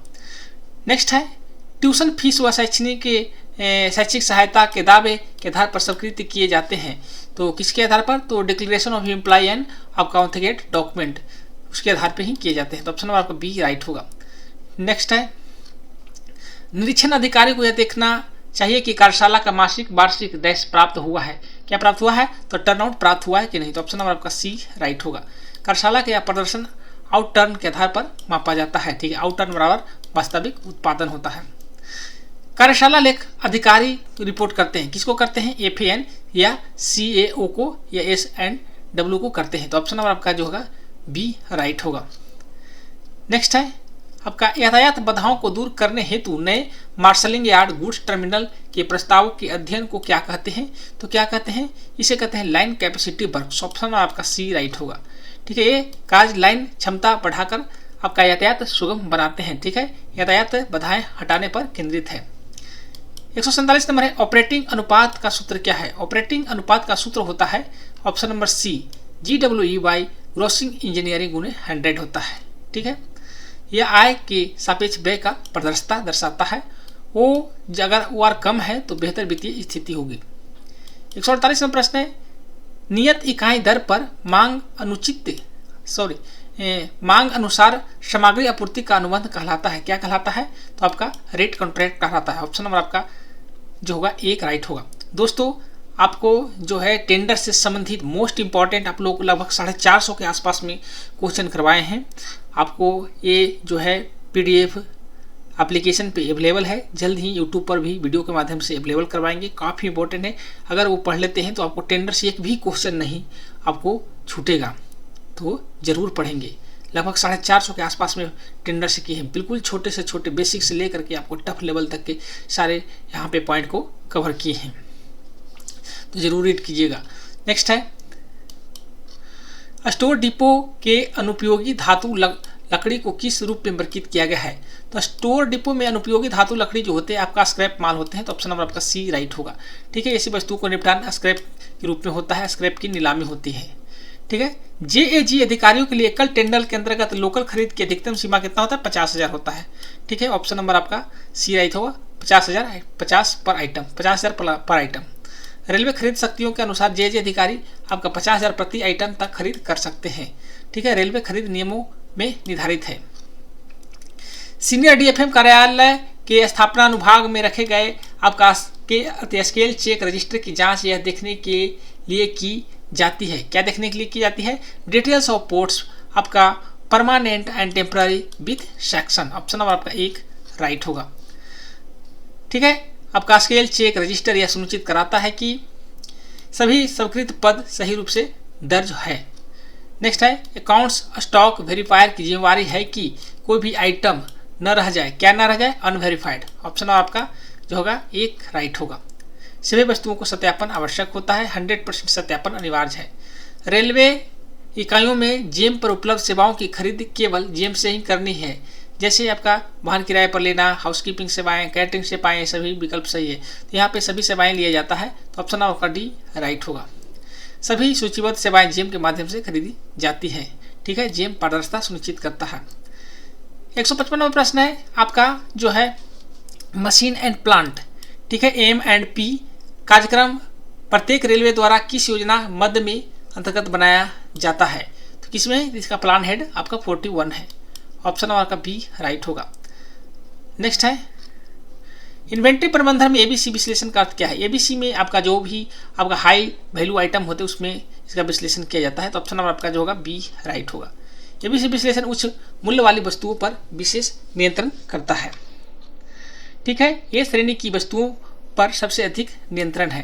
नेक्स्ट है ट्यूशन फीस व शैक्षिक सहायता के दावे के आधार पर स्वीकृत किए जाते हैं। तो किसके आधार पर? तो डिक्लेरेशन ऑफ एम्प्लॉय एंड आपका ऑथेंटिकेट डॉक्यूमेंट, उसके आधार पर ही किए जाते हैं। तो ऑप्शन नंबर आपका बी राइट होगा। नेक्स्ट है निरीक्षण अधिकारी को यह देखना चाहिए कि कार्यशाला का मासिक वार्षिक डैश प्राप्त हुआ है। क्या प्राप्त हुआ है? तो टर्नआउट प्राप्त हुआ है कि नहीं। तो ऑप्शन नंबर आपका सी राइट होगा। कार्यशाला के प्रदर्शन आउट टर्न के आधार पर मापा जाता है। ठीक है, आउट टर्न बराबर वास्तविक उत्पादन होता है। कार्यशाला लेख अधिकारी रिपोर्ट करते हैं, किसको करते हैं? FAN या CAO को या S&W को करते हैं। तो ऑप्शन नंबर आपका जो होगा बी राइट होगा। नेक्स्ट है आपका यातायात बाधाओं को दूर करने हेतु नए मार्शलिंग यार्ड गुड्स टर्मिनल के प्रस्ताव के अध्ययन को क्या कहते हैं? तो क्या कहते हैं? इसे कहते हैं लाइन कैपेसिटी वर्क। ऑप्शन आपका सी राइट होगा। ठीक है, ये कार्य लाइन क्षमता बढ़ाकर आपका यातायात सुगम बनाते हैं। ठीक है, यातायात बाधाएं हटाने पर केंद्रित है। 147 नंबर है ऑपरेटिंग अनुपात का सूत्र क्या है? ऑपरेटिंग अनुपात का सूत्र होता है option number C GWE grossing engineering गुणे 100 होता है। ठीक है, यह आय के सापेक्ष व्यय का प्रदर्शता दर्शाता है। वो अगर OR कम है तो बेहतर वित्तीय स्थिति होगी। 148वां प्रश्न है, नियत इकाई दर पर मांग अनुसार सामग्री आपूर्ति का अनुबंध कहलाता है। क्या कहलाता है? तो आपका रेट कॉन्ट्रैक्ट कहलाता है। ऑप्शन नंबर आपका जो होगा 1 राइट होगा। दोस्तों, आपको जो है टेंडर से संबंधित मोस्ट इंपॉर्टेंट आप लोगों को लगभग 450 के आसपास में क्वेश्चन करवाए हैं। आपको ये जो है PDF एप्लीकेशन पे अवेलेबल है, जल्द ही यूट्यूब पर भी वीडियो के माध्यम से अवेलेबल करवाएंगे। काफ़ी इंपॉर्टेंट है, अगर वो पढ़ लेते हैं तो आपको टेंडर से एक भी क्वेश्चन नहीं आपको छूटेगा, तो ज़रूर पढ़ेंगे। लगभग 450 के आसपास में टेंडर से किए हैं, बिल्कुल छोटे से छोटे बेसिक से लेकर के आपको टफ लेवल तक के सारे यहाँ पे पॉइंट को कवर किए हैं, तो जरूर रीड कीजिएगा। नेक्स्ट है, स्टोर डिपो के अनुपयोगी धातु लकड़ी को किस रूप में वर्गीकृत किया गया है? तो स्टोर डिपो में अनुपयोगी धातु लकड़ी जो होते हैं आपका स्क्रैप माल होते हैं, तो ऑप्शन नंबर आपका C राइट होगा। ठीक है, ऐसी वस्तुओं को निपटान स्क्रैप के रूप में होता है, स्क्रैप की नीलामी होती है। ठीक है, JAG अधिकारियों के लिए एकल टेंडर के अंतर्गत लोकल खरीद की अधिकतम सीमा कितना होता है? 50,000 होता है। ठीक है, ऑप्शन नंबर आपका C राइट होगा। 50,000 50 पर आइटम, 50,000 पर आइटम। रेलवे खरीद शक्तियों के अनुसार JAG अधिकारी आपका 50,000 प्रति आइटम तक खरीद कर सकते हैं। ठीक है, रेलवे खरीद नियमों में निर्धारित है। सीनियर DFM कार्यालय के स्थापना अनुभाग में रखे गए आपका स्केल चेक रजिस्टर की जांच यह देखने के लिए की जाती है। क्या देखने के लिए की जाती है? डिटेल्स ऑफ पोर्ट्स आपका permanent and temporary with section. Option number आपका 1 राइट होगा। ठीक है, आपका स्केल चेक रजिस्टर यह सुनिश्चित कराता है कि सभी स्वीकृत पद सही रूप से दर्ज है। नेक्स्ट है, अकाउंट्स स्टॉक वेरीफायर की जिम्मेवारी है कि कोई भी आइटम न रह जाए। क्या न रह जाए? अनवेरीफाइड। ऑप्शन आपका जो होगा 1 राइट होगा। सभी वस्तुओं को सत्यापन आवश्यक होता है, 100% सत्यापन अनिवार्य है। रेलवे इकाइयों में जेम पर उपलब्ध सेवाओं की खरीद केवल जेम से ही करनी है, जैसे आपका वाहन किराए पर लेना, हाउसकीपिंग सेवाएं, कैटरिंग सेवाएं, सभी विकल्प सही है। तो यहाँ पे सभी सेवाएं लिया जाता है, तो ऑप्शन आपका D राइट होगा। सभी सूचीबद्ध सेवाएं जेम के माध्यम से खरीदी जाती है। ठीक है, जेम पारदर्शिता सुनिश्चित करता है। 155वां प्रश्न है आपका जो है मशीन एंड प्लांट। ठीक है, M&P कार्यक्रम प्रत्येक रेलवे द्वारा किस योजना मध्य में अंतर्गत बनाया जाता है? तो किसमें? इसका प्लान हेड आपका 41 है। ऑप्शन आपका B राइट होगा। नेक्स्ट है, इन्वेंट्री प्रबंधन में ABC विश्लेषण का अर्थ क्या है? ABC में आपका जो भी आपका हाई वैल्यू आइटम होते हैं उसमें इसका विश्लेषण किया जाता है, तो ऑप्शन नंबर आपका जो होगा B राइट होगा। ABC विश्लेषण उच्च मूल्य वाली वस्तुओं पर विशेष नियंत्रण करता है। ठीक है, ये श्रेणी की वस्तुओं पर सबसे अधिक नियंत्रण है।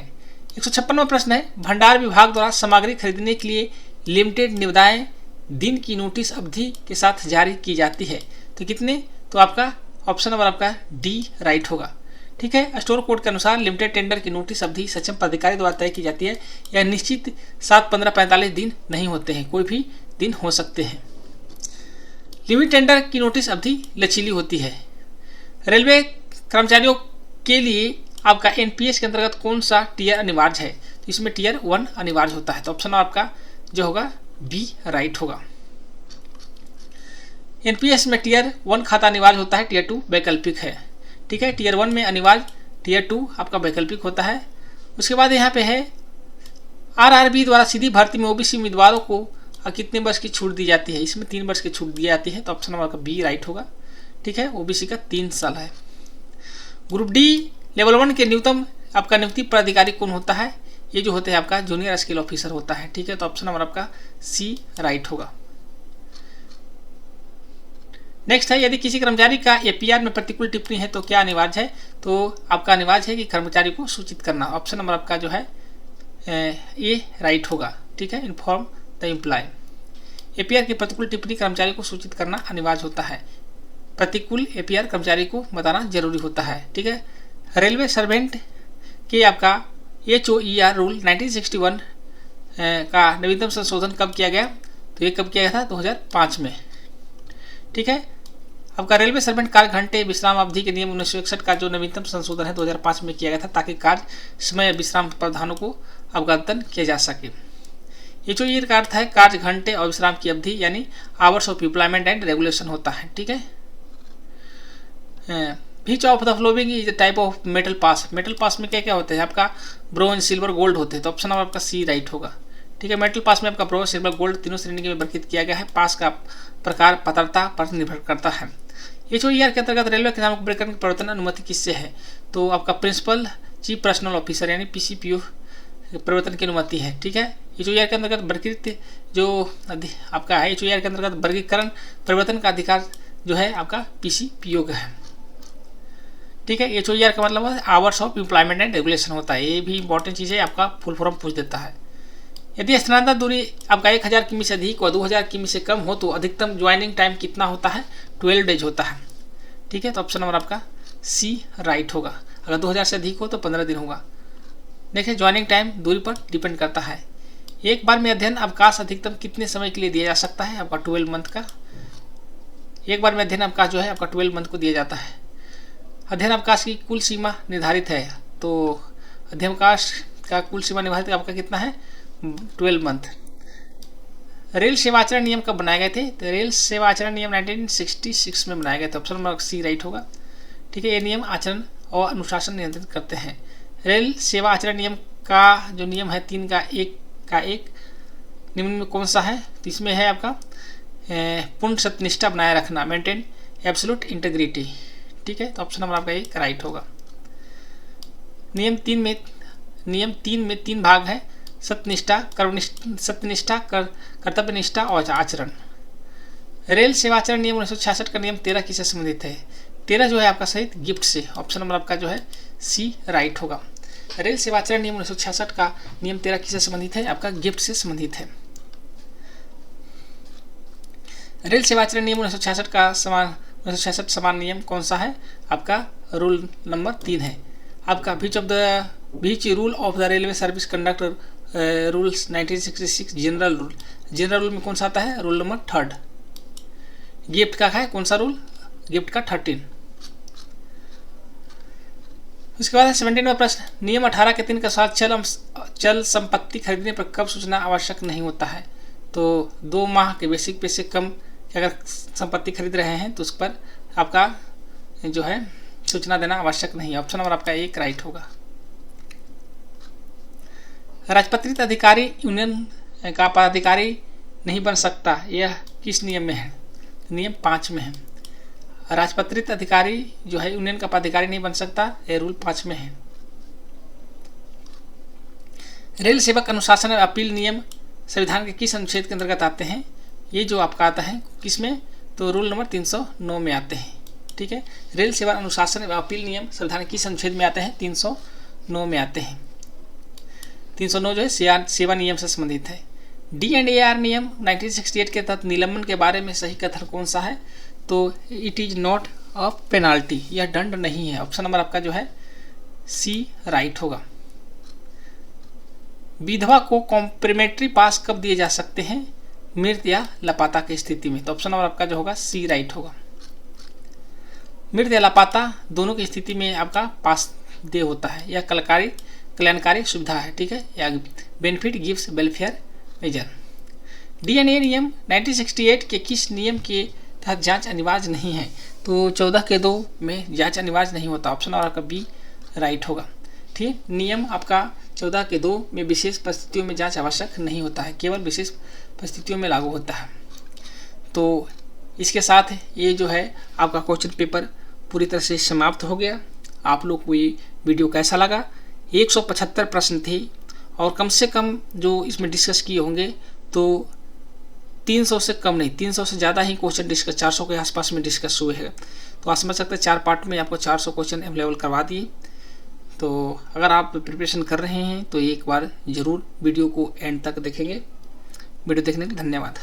156वां प्रश्न है, भंडार विभाग द्वारा सामग्री खरीदने के लिए लिमिटेड निविदाएं दिन की नोटिस अवधि के साथ जारी की जाती है, तो कितने? तो आपका ऑप्शन नंबर आपका D राइट होगा। ठीक है, स्टोर कोड के अनुसार लिमिटेड टेंडर की नोटिस अवधि सक्षम पदाधिकारी द्वारा तय की जाती है। यह निश्चित 7, 15, 45 दिन नहीं होते हैं, कोई भी दिन हो सकते हैं। लिमिटेड टेंडर की नोटिस अवधि लचीली होती है। रेलवे कर्मचारियों के लिए आपका NPS के अंतर्गत कौन सा टीयर अनिवार्य है? तो इसमें टीयर 1 अनिवार्य होता है, तो ऑप्शन आपका जो होगा B राइट होगा। NPS में टीयर 1 खाता अनिवार्य होता है, टीयर 2 वैकल्पिक है। ठीक है, टीयर 1 में अनिवार्य, टीयर 2 आपका वैकल्पिक होता है। उसके बाद यहाँ पे है RRB द्वारा सीधी भर्ती में OBC उम्मीदवारों को कितने वर्ष की छूट दी जाती है? इसमें 3 वर्ष की छूट दी जाती है, तो ऑप्शन नंबर आपका B राइट होगा। ठीक है, OBC का 3 साल है। ग्रुप D लेवल 1 के न्यूनतम आपका नियुक्ति पदाधिकारी कौन होता है? ये जो होते हैं आपका जूनियर स्केल ऑफिसर होता है। ठीक है, तो ऑप्शन नंबर आपका C राइट होगा। नेक्स्ट है, यदि किसी कर्मचारी का APR में प्रतिकूल टिप्पणी है तो क्या अनिवार्य है? तो आपका अनिवार्य है कि कर्मचारी को सूचित करना। ऑप्शन नंबर आपका जो है A राइट होगा। ठीक है, इन्फॉर्म द एम्प्लॉय। APR की प्रतिकूल टिप्पणी कर्मचारी को सूचित करना अनिवार्य होता है। प्रतिकूल APR कर्मचारी को बताना जरूरी होता है। ठीक है, रेलवे सर्वेंट के आपका HOER रूल 1961 का नवीनतम संशोधन कब किया गया? तो ये कब किया गया था? 2005 में। ठीक है, आपका रेलवे सर्वेंट कार्य घंटे विश्राम अवधि के नियम 1961 का जो नवीनतम संशोधन है 2005 में किया गया था, ताकि कार्य समय विश्राम प्रावधानों को अवगतन किया जा सके। HOER का अर्थ है कार्य घंटे और विश्राम की अवधि, यानी hours of employment and regulation होता है। ठीक है, which of the following is the type of metal pass. Metal pass में क्या क्या होते हैं आपका, ब्रोंज, सिल्वर, गोल्ड होते हैं। तो ऑप्शन नंबर आपका सी राइट होगा। ठीक है, मेटल पास में आपका ब्रोंज, सिल्वर, गोल्ड तीनों श्रेणी में वर्गीकृत किया गया है। पास का प्रकार पात्रता पर निर्भर करता है। HOER के अंतर्गत रेलवे के नाम ब्रेकर की परिवर्तन अनुमति किससे है? तो आपका प्रिंसिपल चीफ पर्सनल ऑफिसर यानी PCPO परिवर्तन की अनुमति है। ठीक है, HOER के अंतर्गत वर्गीकृत जो आपका है, HOER के अंतर्गत वर्गीकरण परिवर्तन का अधिकार जो है आपका PCPO का है। ठीक है, HOER का मतलब है hours of employment and regulation होता है। ये भी इंपॉर्टेंट चीज़ है, आपका फुल फॉर्म पूछ देता है। यदि स्थानांतर दूरी आपका 1000 किमी से अधिक और 2000 किमी से कम हो तो अधिकतम ज्वाइनिंग टाइम कितना होता है? 12 डेज होता है। ठीक है, तो ऑप्शन नंबर आपका सी राइट होगा। अगर 2000 से अधिक हो तो 15 दिन होगा। देखिए, ज्वाइनिंग टाइम दूरी पर डिपेंड करता है। एक बार में अध्ययन अवकाश अधिकतम कितने समय के लिए दिया जा सकता है? आपका 12 मंथ का। एक बार में अध्ययन अवकाश जो है आपका 12 मंथ को दिया जाता है। अध्ययन अवकाश की कुल सीमा निर्धारित है, तो अध्ययन अवकाश का कुल सीमा निर्धारित आपका कितना है? 12 मंथ। रेल सेवा आचरण नियम कब बनाए गए थे? तो रेल सेवा आचरण नियम 1966 में बनाए गए थे। ऑप्शन नंबर सी राइट होगा। ठीक है, ये नियम आचरण और अनुशासन नियंत्रित करते हैं। रेल सेवा आचरण नियम का जो नियम है 3 का एक निम्न में कौन सा है? तो इसमें है आपका पूर्ण सत्यनिष्ठा बनाए रखना, मेंटेन एब्सोल्यूट इंटीग्रिटी। ठीक है, तो ऑप्शन नंबर आपका एक राइट होगा। नियम 3 में 3 भाग है, सत्यनिष्ठा, सत्यनिष्ठा, कर्तव्यनिष्ठा और आचरण। रेल सेवाचरण नियम 1966 का नियम 13 किससे संबंधित है? 13 जो है आपका सहित गिफ्ट से। ऑप्शन नंबर आपका जो है सी राइट होगा। रेल सेवाचरण नियम 1966 का नियम 13 किससे संबंधित है? आपका गिफ्ट से संबंधित है। रेल सेवाचरण नियम 1966 का 1966 समान नियम कौन सा है? आपका रूल नंबर 3 है। आपका which rule of the railway service conductor rules 1966 general rule. General rule में कौन सा आता है? Rule number 3। गिफ्ट का है कौन सा रूल? गिफ्ट का 13। उसके बाद 17वां प्रश्न, नियम 18 के 3 के साथ चल संपत्ति खरीदने पर कब सूचना आवश्यक नहीं होता है? तो 2 माह के बेसिक पे से कम अगर संपत्ति खरीद रहे हैं तो उस पर आपका जो है सूचना देना आवश्यक नहीं है। ऑप्शन नंबर आपका एक राइट होगा। राजपत्रित अधिकारी यूनियन का पदाधिकारी नहीं बन सकता, यह किस नियम में है? नियम 5 में है। राजपत्रित अधिकारी जो है यूनियन का पदाधिकारी नहीं बन सकता, यह रूल 5 में है। रेल सेवक अनुशासन और अपील नियम संविधान के किस अनुच्छेद के अंतर्गत आते हैं? ये जो आपका आता है किसमें? तो रूल नंबर 309 में आते हैं। ठीक है, रेल सेवा अनुशासन एवं अपील नियम संविधान के किस अनुच्छेद में आते हैं? 309 में आते हैं। 309 जो है सेवा नियम से संबंधित है। D&AR नियम 1968 के तहत निलंबन के बारे में सही कथन कौन सा है? तो it is not a penalty, यह दंड नहीं है। ऑप्शन नंबर आपका जो है सी राइट होगा। विधवा को कॉम्प्लीमेंट्री पास कब दिए जा सकते हैं? मृत या लापता की स्थिति में। तो ऑप्शन नंबर आपका जो होगा सी राइट होगा। मृत या लापता दोनों की स्थिति में आपका पास दे होता है। यह कल्याणकारी सुविधा है। ठीक है, या benefit gives welfare major. D&A नियम 1968 के किस नियम के तहत जांच अनिवार्य नहीं है? तो 14(2) में जांच अनिवार्य नहीं होता। ऑप्शन और आपका बी राइट होगा। ठीक, नियम आपका 14(2) में विशेष परिस्थितियों में जांच आवश्यक नहीं होता है, केवल विशेष परिस्थितियों में लागू होता है। तो इसके साथ ये जो है आपका क्वेश्चन पेपर पूरी तरह से समाप्त हो गया। आप लोग को ये वीडियो कैसा लगा? 175 प्रश्न थे और कम से कम जो इसमें डिस्कस किए होंगे तो 300 से कम नहीं, 300 से ज़्यादा ही क्वेश्चन डिस्कस, 400 के आसपास में डिस्कस हुए हैं। तो आप समझ सकते हैं 4 पार्ट में आपको 400 क्वेश्चन अवेलेबल करवा दिए। तो अगर आप प्रिपरेशन कर रहे हैं तो एक बार ज़रूर वीडियो को एंड तक देखेंगे। वीडियो देखने के लिए धन्यवाद।